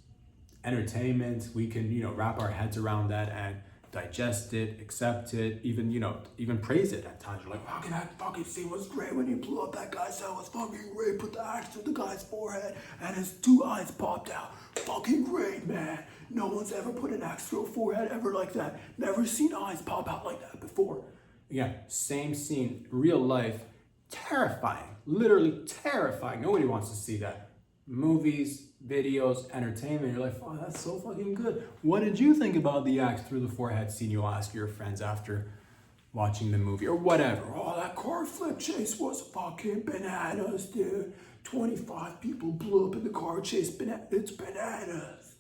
S1: entertainment. We can, you know, wrap our heads around that and digest it, accept it, even, you know, even praise it at times. You're like, that fucking scene was great when you blew up that guy's cell. It was fucking great. Put the axe through the guy's forehead and his two eyes popped out. Fucking great, man. No one's ever put an axe through a forehead ever like that. Never seen eyes pop out like that before. Again, same scene, real life, terrifying, literally terrifying. Nobody wants to see that. Movies, videos, entertainment, you're like, oh, that's so fucking good. What did you think about the axe through the forehead scene? You'll ask your friends after watching the movie or whatever. Oh, that car flip chase was fucking bananas, dude. 25 people blew up in the car chase. It's bananas.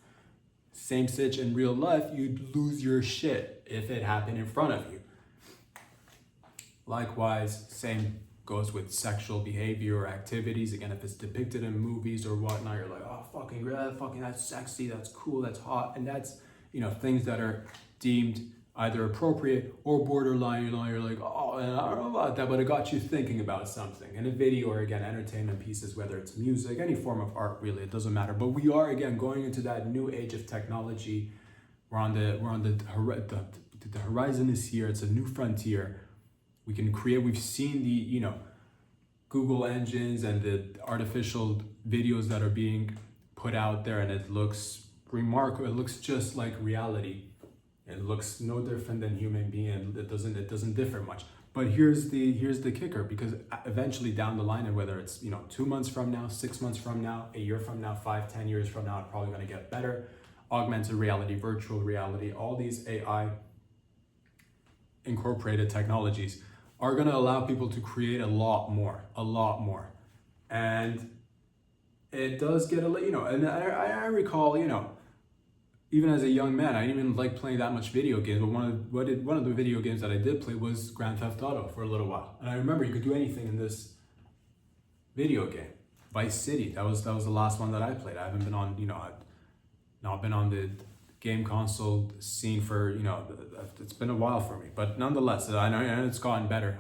S1: Same sitch in real life, you'd lose your shit if it happened in front of you. Likewise, same goes with sexual behavior or activities. Again, if it's depicted in movies or whatnot, you're like, oh, fucking, that's sexy, that's cool, that's hot. And that's, you know, things that are deemed either appropriate or borderline. You're like, oh, I don't know about that, but it got you thinking about something. In a video, or again, entertainment pieces, whether it's music, any form of art, really, it doesn't matter. But we are, again, going into that new age of technology. We're on the horizon is here. It's a new frontier. We can create, we've seen the, you know, Google engines and the artificial videos that are being put out there and it looks remarkable. It looks just like reality. It looks no different than human being. It doesn't differ much. But here's the kicker, because eventually down the line, and whether it's 2 months from now, 6 months from now, a year from now, 5, 10 years from now, it's probably going to get better. Augmented reality, virtual reality, all these AI incorporated technologies are going to allow people to create a lot more. And it does get and I recall, even as a young man, I didn't even like playing that much video games, but one of the video games that I did play was Grand Theft Auto for a little while. And I remember you could do anything in this video game. Vice City, that was the last one that I played. I haven't been on, I've not been on the game console scene for, it's been a while for me. But nonetheless, I know it's gotten better.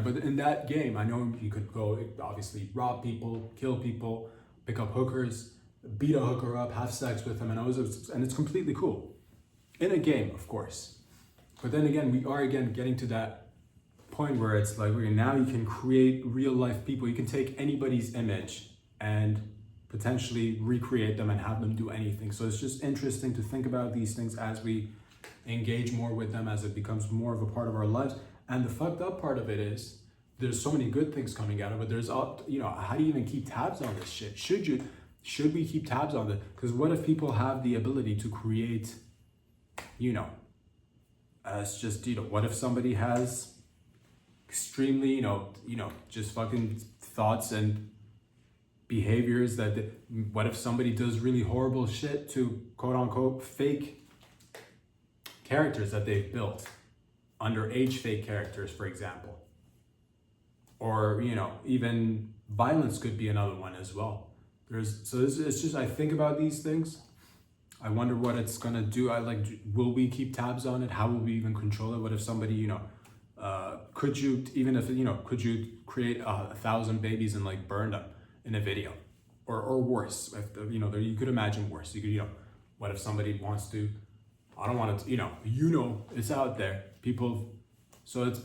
S1: But in that game, I know you could go, obviously, rob people, kill people, pick up hookers, beat a hooker up, have sex with them, and it's completely cool. In a game, of course. But then again, we are getting to that point where it's like, now you can create real life people. You can take anybody's image and potentially recreate them and have them do anything. So it's just interesting to think about these things as we engage more with them, as it becomes more of a part of our lives. And the fucked up part of it is there's so many good things coming out of it. There's how do you even keep tabs on this shit? Should we keep tabs on it? Because what if people have the ability to create, as just, what if somebody has extremely, just fucking thoughts and behaviors what if somebody does really horrible shit to quote unquote fake characters that they've built, underage fake characters, for example. Or, even violence could be another one as well. It's just, I think about these things. I wonder what it's gonna do. Will we keep tabs on it? How will we even control it? What if somebody, could you create 1,000 babies and burn them in a video? Or worse, you could imagine worse. You could, what if somebody wants to, I don't want to, it's out there.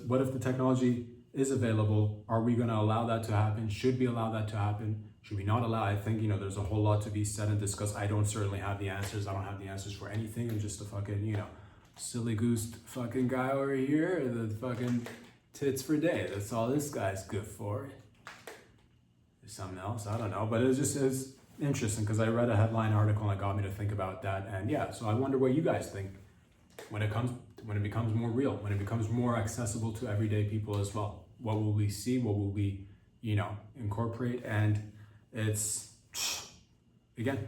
S1: What if the technology is available? Are we gonna allow that to happen? Should we allow that to happen? Should we not allow? I think, there's a whole lot to be said and discussed. I don't certainly have the answers. I don't have the answers for anything. I'm just a fucking, silly goose fucking guy over here. The fucking tits for day. That's all this guy's good for. There's something else, I don't know. But it's interesting because I read a headline article and it got me to think about that. And yeah, so I wonder what you guys think when it becomes more real, when it becomes more accessible to everyday people as well. What will we see? What will we, incorporate? And it's, again,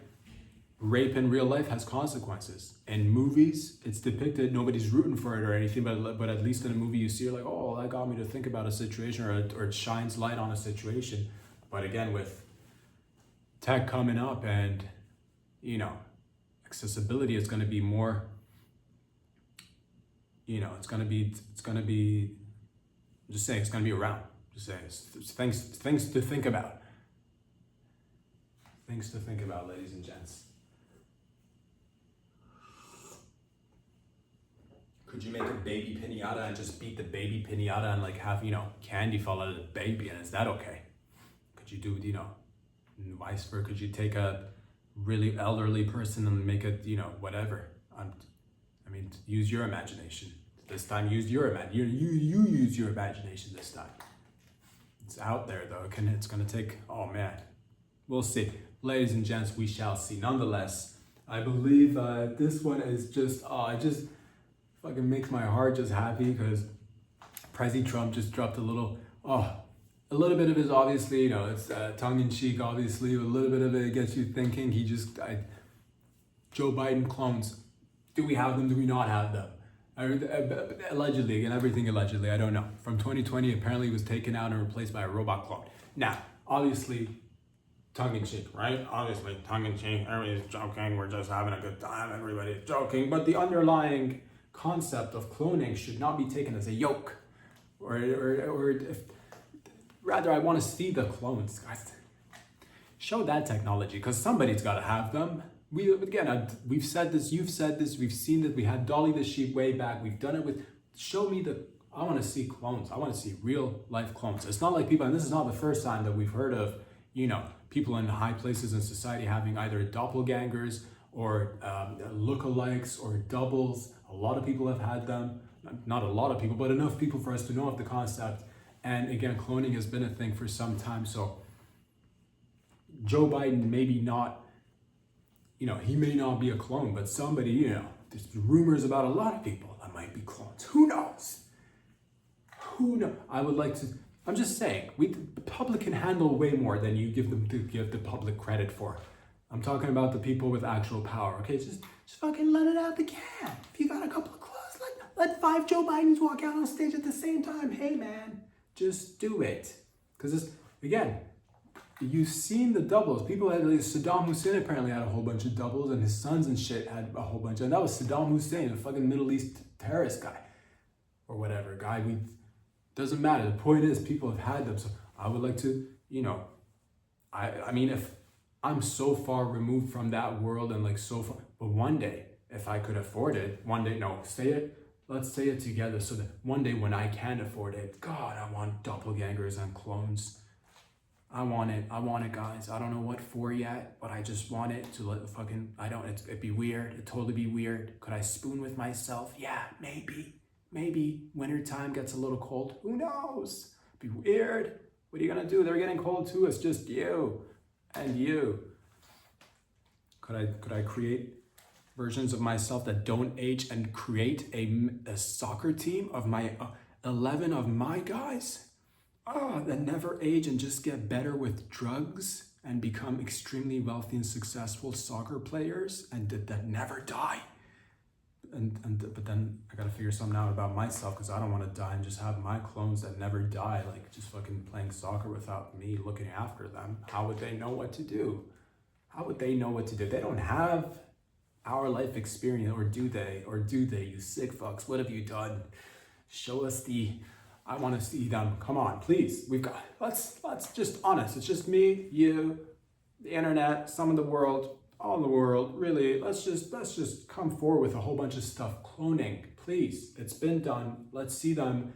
S1: rape in real life has consequences. In movies, it's depicted, nobody's rooting for it or anything, but at least in a movie you see, you're like, oh, that got me to think about a situation, or it shines light on a situation. But again, with tech coming up and, accessibility is going to be more, it's going to be, I'm just saying, it's going to be around. Just saying, it's things to think about. Things to think about, ladies and gents. Could you make a baby piñata and just beat the baby piñata and have, candy fall out of the baby, and is that okay? Could you do, vice versa? Could you take a really elderly person and make it, whatever? Use your imagination. This time, use your imagination. You use your imagination this time. It's out there though. It's gonna take, oh man. We'll see. Ladies and gents, we shall see. Nonetheless, I believe this one is just, it just fucking makes my heart just happy because President Trump just dropped a little bit of his, obviously, it's tongue-in-cheek, obviously, a little bit of it gets you thinking. Joe Biden clones. Do we have them? Do we not have them? Allegedly, again, everything allegedly, I don't know. From 2020, apparently it was taken out and replaced by a robot clone. Now, obviously, tongue-in-cheek, right? Obviously, tongue-in-cheek, everybody's joking, we're just having a good time, everybody's joking, but the underlying concept of cloning should not be taken as a yoke, rather, I want to see the clones, guys. Show that technology, because somebody's got to have them. We've said this, you've said this, we've seen that. We had Dolly the sheep way back. We've done it with, I want to see clones. I want to see real life clones. It's not like people, and this is not the first time that we've heard of, people in high places in society having either doppelgangers or lookalikes or doubles. A lot of people have had them. Not a lot of people, but enough people for us to know of the concept. And again, cloning has been a thing for some time. So Joe Biden maybe not, he may not be a clone, but somebody, there's rumors about a lot of people that might be clones. Who knows? Who knows? I'm just saying, the public can handle way more than you give the public credit for. I'm talking about the people with actual power, okay? Just fucking let it out the can. If you got a couple of clones, let 5 Joe Bidens walk out on stage at the same time. Hey, man, just do it. Because, again, you've seen the doubles. People had, Saddam Hussein apparently had a whole bunch of doubles, and his sons and shit had a whole bunch. And that was Saddam Hussein, a fucking Middle East terrorist guy. Or whatever, doesn't matter. The point is, people have had them. So I would like to, I mean, if I'm so far removed from that world and so far, but one day, if I could afford it, let's say it together so that one day when I can afford it, God, I want doppelgangers and clones. I want it, guys. I don't know what for yet, but I just want it to it'd be weird. It'd totally be weird. Could I spoon with myself? Yeah, maybe. Maybe wintertime gets a little cold. Who knows? It'd be weird. What are you gonna do? They're getting cold too. It's just you and you. Could I create versions of myself that don't age and create a soccer team of my 11 of my guys that never age and just get better with drugs and become extremely wealthy and successful soccer players and that never die? But then I gotta figure something out about myself because I don't want to die and just have my clones that never die, just fucking playing soccer without me looking after them. How would they know what to do? They don't have our life experience, or do they? You sick fucks. What have you done? Show us I want to see them. Come on, please. Let's just honest. It's just me, you, the internet, some of the world. All the world, really, let's just come forward with a whole bunch of stuff. Cloning, please. It's been done. Let's see them.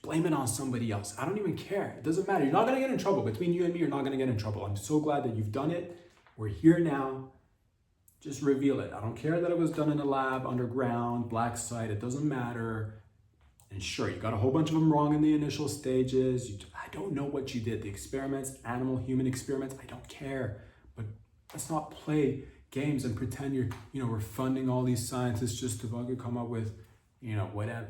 S1: Blame it on somebody else. I don't even care. It doesn't matter. You're not gonna get in trouble. Between you and me, you're not gonna get in trouble. I'm so glad that you've done it. We're here now. Just reveal it. I don't care that it was done in a lab, underground, black site. It doesn't matter. And sure, you got a whole bunch of them wrong in the initial stages. I don't know what you did. The experiments, animal-human experiments, I don't care. But let's not play games and pretend we're funding all these scientists just to fucking come up with, whatever.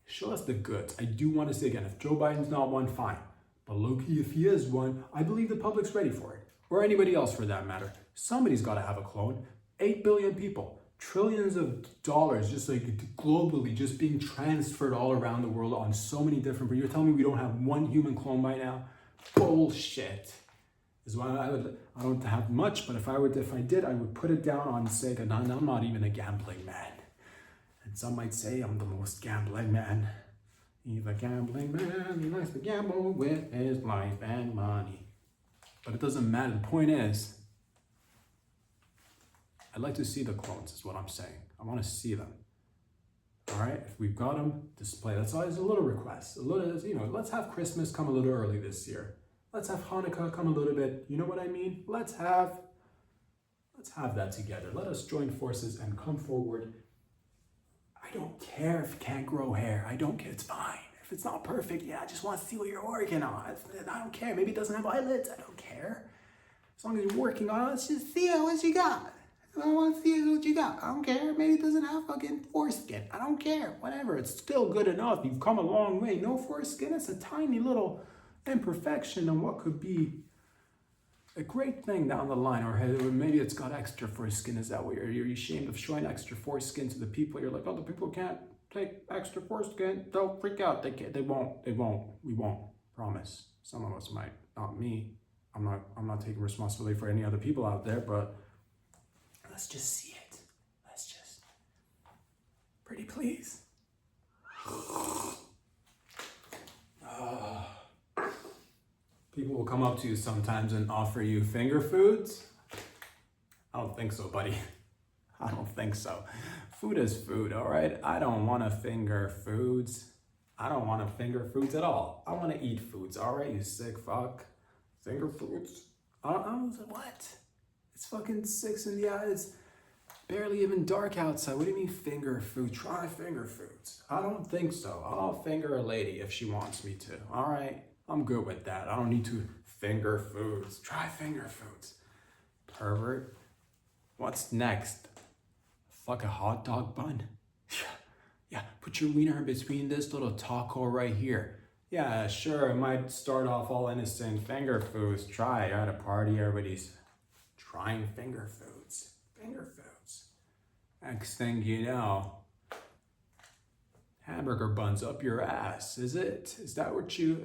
S1: Show us the goods. I do want to say again, if Joe Biden's not one, fine. But low-key, if he is one, I believe the public's ready for it. Or anybody else for that matter. Somebody's got to have a clone. 8 billion people. Trillions of dollars just globally just being transferred all around the world on so many different, but you're telling me we don't have one human clone by now? Bullshit. Is why I don't have much, but if I did, I would put it down on Sega. And I'm not even a gambling man. And some might say I'm the most gambling man. He's a gambling man, he likes to gamble with his life and money. But it doesn't matter. The point is, I'd like to see the clones, is what I'm saying. I want to see them. All right, if we've got them, display. That's always a little request. Let's have Christmas come a little early this year. Let's have Hanukkah come a little bit. You know what I mean? Let's have that together. Let us join forces and come forward. I don't care if you can't grow hair. I don't care. It's fine. If it's not perfect, I just want to see what you're working on. I don't care. Maybe it doesn't have eyelids. I don't care. As long as you're working on it, let's just see what you got. I want to see what you got. I don't care. Maybe it doesn't have fucking foreskin. I don't care. Whatever. It's still good enough. You've come a long way. No foreskin. It's a tiny little imperfection on what could be a great thing down the line. Or maybe it's got extra foreskin. Is that what you're ashamed of showing extra foreskin to the people? You're like, oh, the people can't take extra foreskin. They'll freak out. They won't. We won't. Promise. Some of us might. Not me. I'm not taking responsibility for any other people out there, but let's just see it. Pretty please. People will come up to you sometimes and offer you finger foods. I don't think so, buddy. I don't think so. Food is food, all right? I don't want to finger foods. I don't want to finger foods at all. I want to eat foods, all right, you sick fuck. Finger foods. I was like, what? It's fucking 6 in the eyes. Barely even dark outside. What do you mean finger food? Try finger foods. I don't think so. I'll finger a lady if she wants me to. All right, I'm good with that. I don't need to finger foods. Try finger foods. Pervert. What's next? Fuck a hot dog bun? Yeah, put your wiener in between this little taco right here. Yeah, sure, it might start off all innocent. Finger foods. Try it at a party. Everybody's trying finger foods. Finger foods. Next thing you know, hamburger buns up your ass. Is it? Is that what you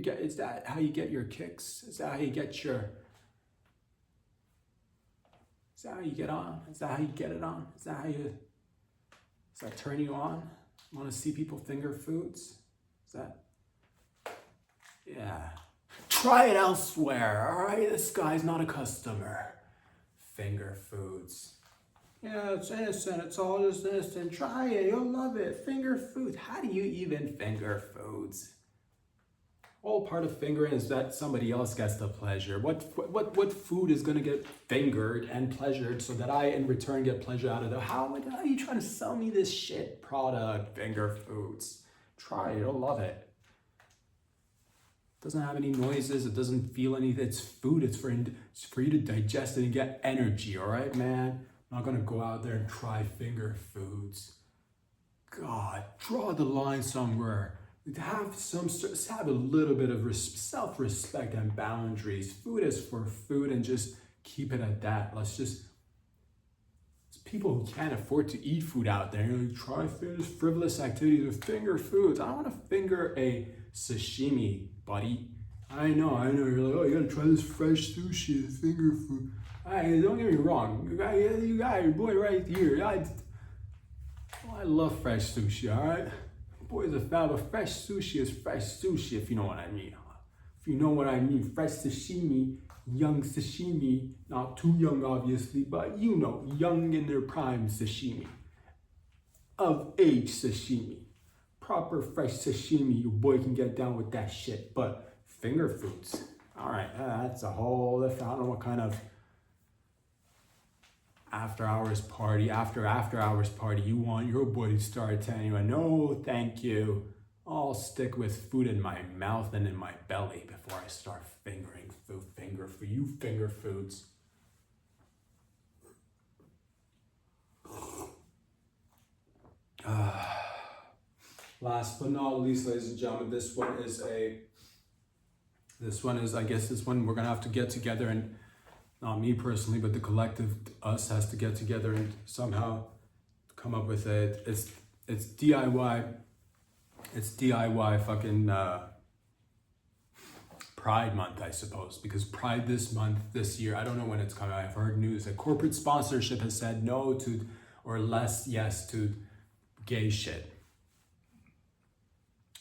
S1: get? Is that how you get your kicks? Is that how you get your, is that how you get on? Is that how you get it on? Is that turn you on? Want to see people finger foods? Is that, yeah. Try it elsewhere, all right? This guy's not a customer. Finger foods. Yeah, it's innocent. It's all just innocent. Try it. You'll love it. Finger foods. How do you even finger foods? All part of fingering is that somebody else gets the pleasure. What food is gonna get fingered and pleasured so that I in return get pleasure out of it? How are you trying to sell me this shit product? Finger foods. Try it. You'll love it. It doesn't have any noises. It doesn't feel anything. It's food. It's for you to digest it and get energy. All right, man. I'm not gonna go out there and try finger foods. God, draw the line somewhere. Have a little bit of self-respect and boundaries. Food is for food, and just keep it at that. It's people who can't afford to eat food out there. Try frivolous activities with finger foods. I don't want to finger a sashimi, buddy. I know. You're like, oh, you gotta try this fresh sushi, finger food. Don't get me wrong. You got your boy right here. I love fresh sushi, all right? Boy's a fan, but fresh sushi is fresh sushi, if you know what I mean. If you know what I mean, fresh sashimi, young sashimi, not too young, obviously, but you know, young in their prime sashimi. Of age sashimi. Proper fresh sashimi, your boy can get down with that shit. But finger foods, all right, that's a whole different, I don't know what kind of after hours party you want your boy to start telling you, no, thank you. I'll stick with food in my mouth and in my belly before I start fingering finger foods. Last but not least, ladies and gentlemen, this one I guess this one we're gonna have to get together, and not me personally, but the collective us has to get together and somehow come up with it. It's DIY. It's DIY fucking Pride Month, I suppose, because Pride this year, I don't know when it's coming. I've heard news that corporate sponsorship has said no to, or less yes to, gay shit.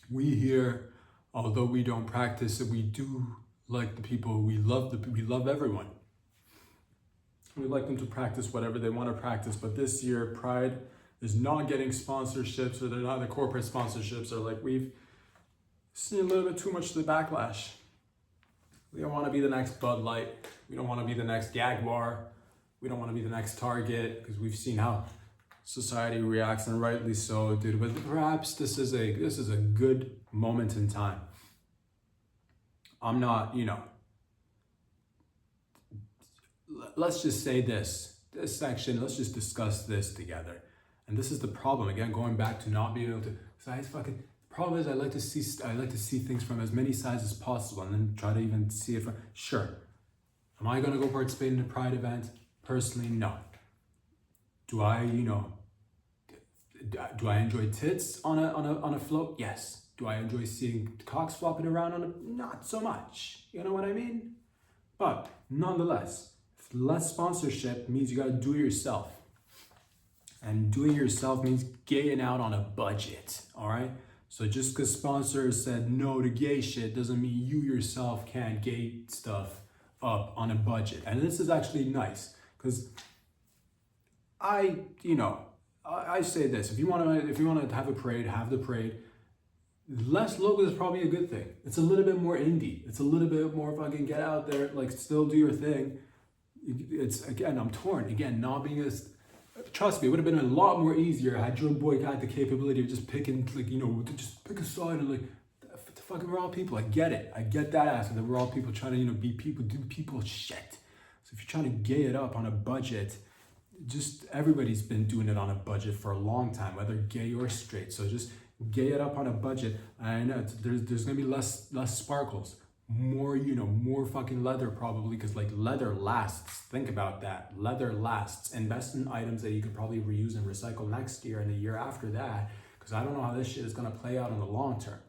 S1: We here, although we don't practice it, we do like the people. We love everyone. We like them to practice whatever they want to practice, but this year Pride is not getting sponsorships, or they're not the corporate sponsorships, or like we've seen a little bit too much of the backlash. We don't want to be the next Bud Light. We don't want to be the next Jaguar. We don't want to be the next Target, because we've seen how society reacts, and rightly so, dude. But perhaps this is a good moment in time. I'm not, let's just say this section, let's just discuss this together. And this is the problem, again, going back to not being able to, the problem is I like to see things from as many sides as possible, and then try to even see it from, sure. Am I gonna go participate in a Pride event? Personally, no. Do I enjoy tits on a float? Yes. Do I enjoy seeing cocks flopping around not so much. You know what I mean? But nonetheless, less sponsorship means you gotta do it yourself. And doing it yourself means gaying out on a budget, all right? So just because sponsors said no to gay shit doesn't mean you yourself can't gay stuff up on a budget. And this is actually nice, because I say this, if you want to have a parade, have the parade. less local is probably a good thing. It's a little bit more indie. It's a little bit more fucking get out there, like still do your thing. It's, again, I'm torn. Again, not being as, trust me, it would have been a lot more easier had Joe Boy had the capability of just picking, like, you know, to just pick a side and like, fucking, we're all people. I get it. I get that aspect that we're all people trying to, you know, be people, do people shit. So if you're trying to gay it up on a budget, just everybody's been doing it on a budget for a long time, whether gay or straight. So just gay it up on a budget. I know there's gonna be less sparkles, more, you know, more fucking leather probably, because like leather lasts. Think about that. Leather lasts. Invest in items that you could probably reuse and recycle next year and the year after that, because I don't know how this shit is gonna play out in the long term.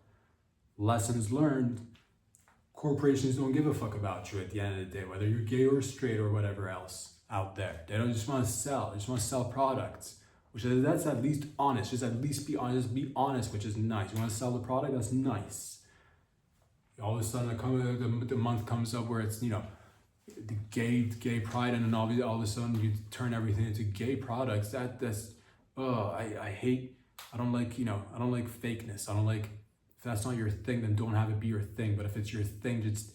S1: Lessons learned. Corporations don't give a fuck about you at the end of the day, whether you're gay or straight or whatever else out there. They don't just want to sell. They just want to sell products, which is, that's at least honest. Just at least be honest. Just be honest, which is nice. You want to sell the product? That's nice. All of a sudden, the month comes up where it's, you know, the gay pride, and then all of a sudden you turn everything into gay products. That's I hate. I don't like, you know, I don't like fakeness. I don't like. If that's not your thing, then don't have it be your thing. But if it's your thing, just,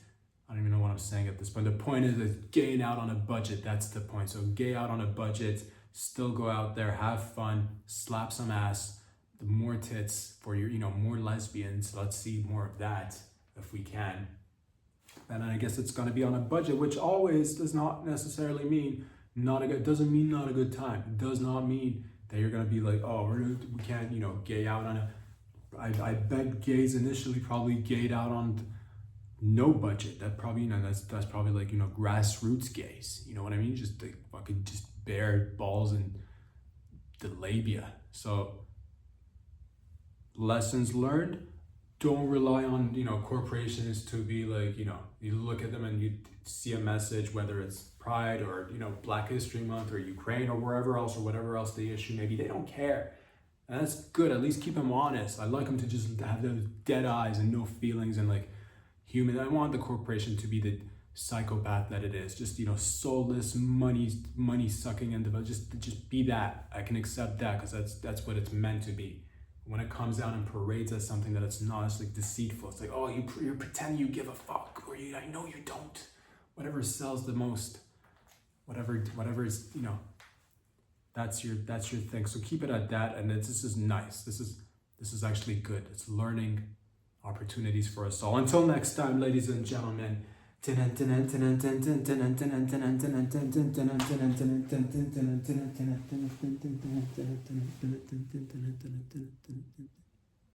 S1: I don't even know what I'm saying at this point. The point is gaying out on a budget. That's the point. So gay out on a budget, still go out there, have fun, slap some ass, the more tits for your, you know, more lesbians. Let's see more of that if we can. And I guess it's going to be on a budget, which always does not necessarily mean not a good, doesn't mean not a good time. It does not mean that you're going to be like, oh, we can't, you know, gay out on a, I bet gays initially probably gayed out on no budget. That probably, you know, that's probably like, you know, grassroots gays. You know what I mean? Just like fucking just bare balls and the labia. So lessons learned. Don't rely on, you know, corporations to be like, you know, you look at them and you see a message, whether it's Pride or, you know, Black History Month or Ukraine or wherever else or whatever else the issue may be. They don't care. And that's good. At least keep them honest. I like them to just have those dead eyes and no feelings and like human. I want the corporation to be the psychopath that it is. Just, you know, soulless, money sucking into, just be that. I can accept that because that's what it's meant to be. When it comes down and parades as something that it's not, it's like deceitful. It's like, oh, you're pretending you give a fuck, or I know you don't. Whatever sells the most, whatever is, you know. That's your thing. So keep it at that, and this is nice. This is actually good. It's learning opportunities for us all. Until next time, ladies and gentlemen.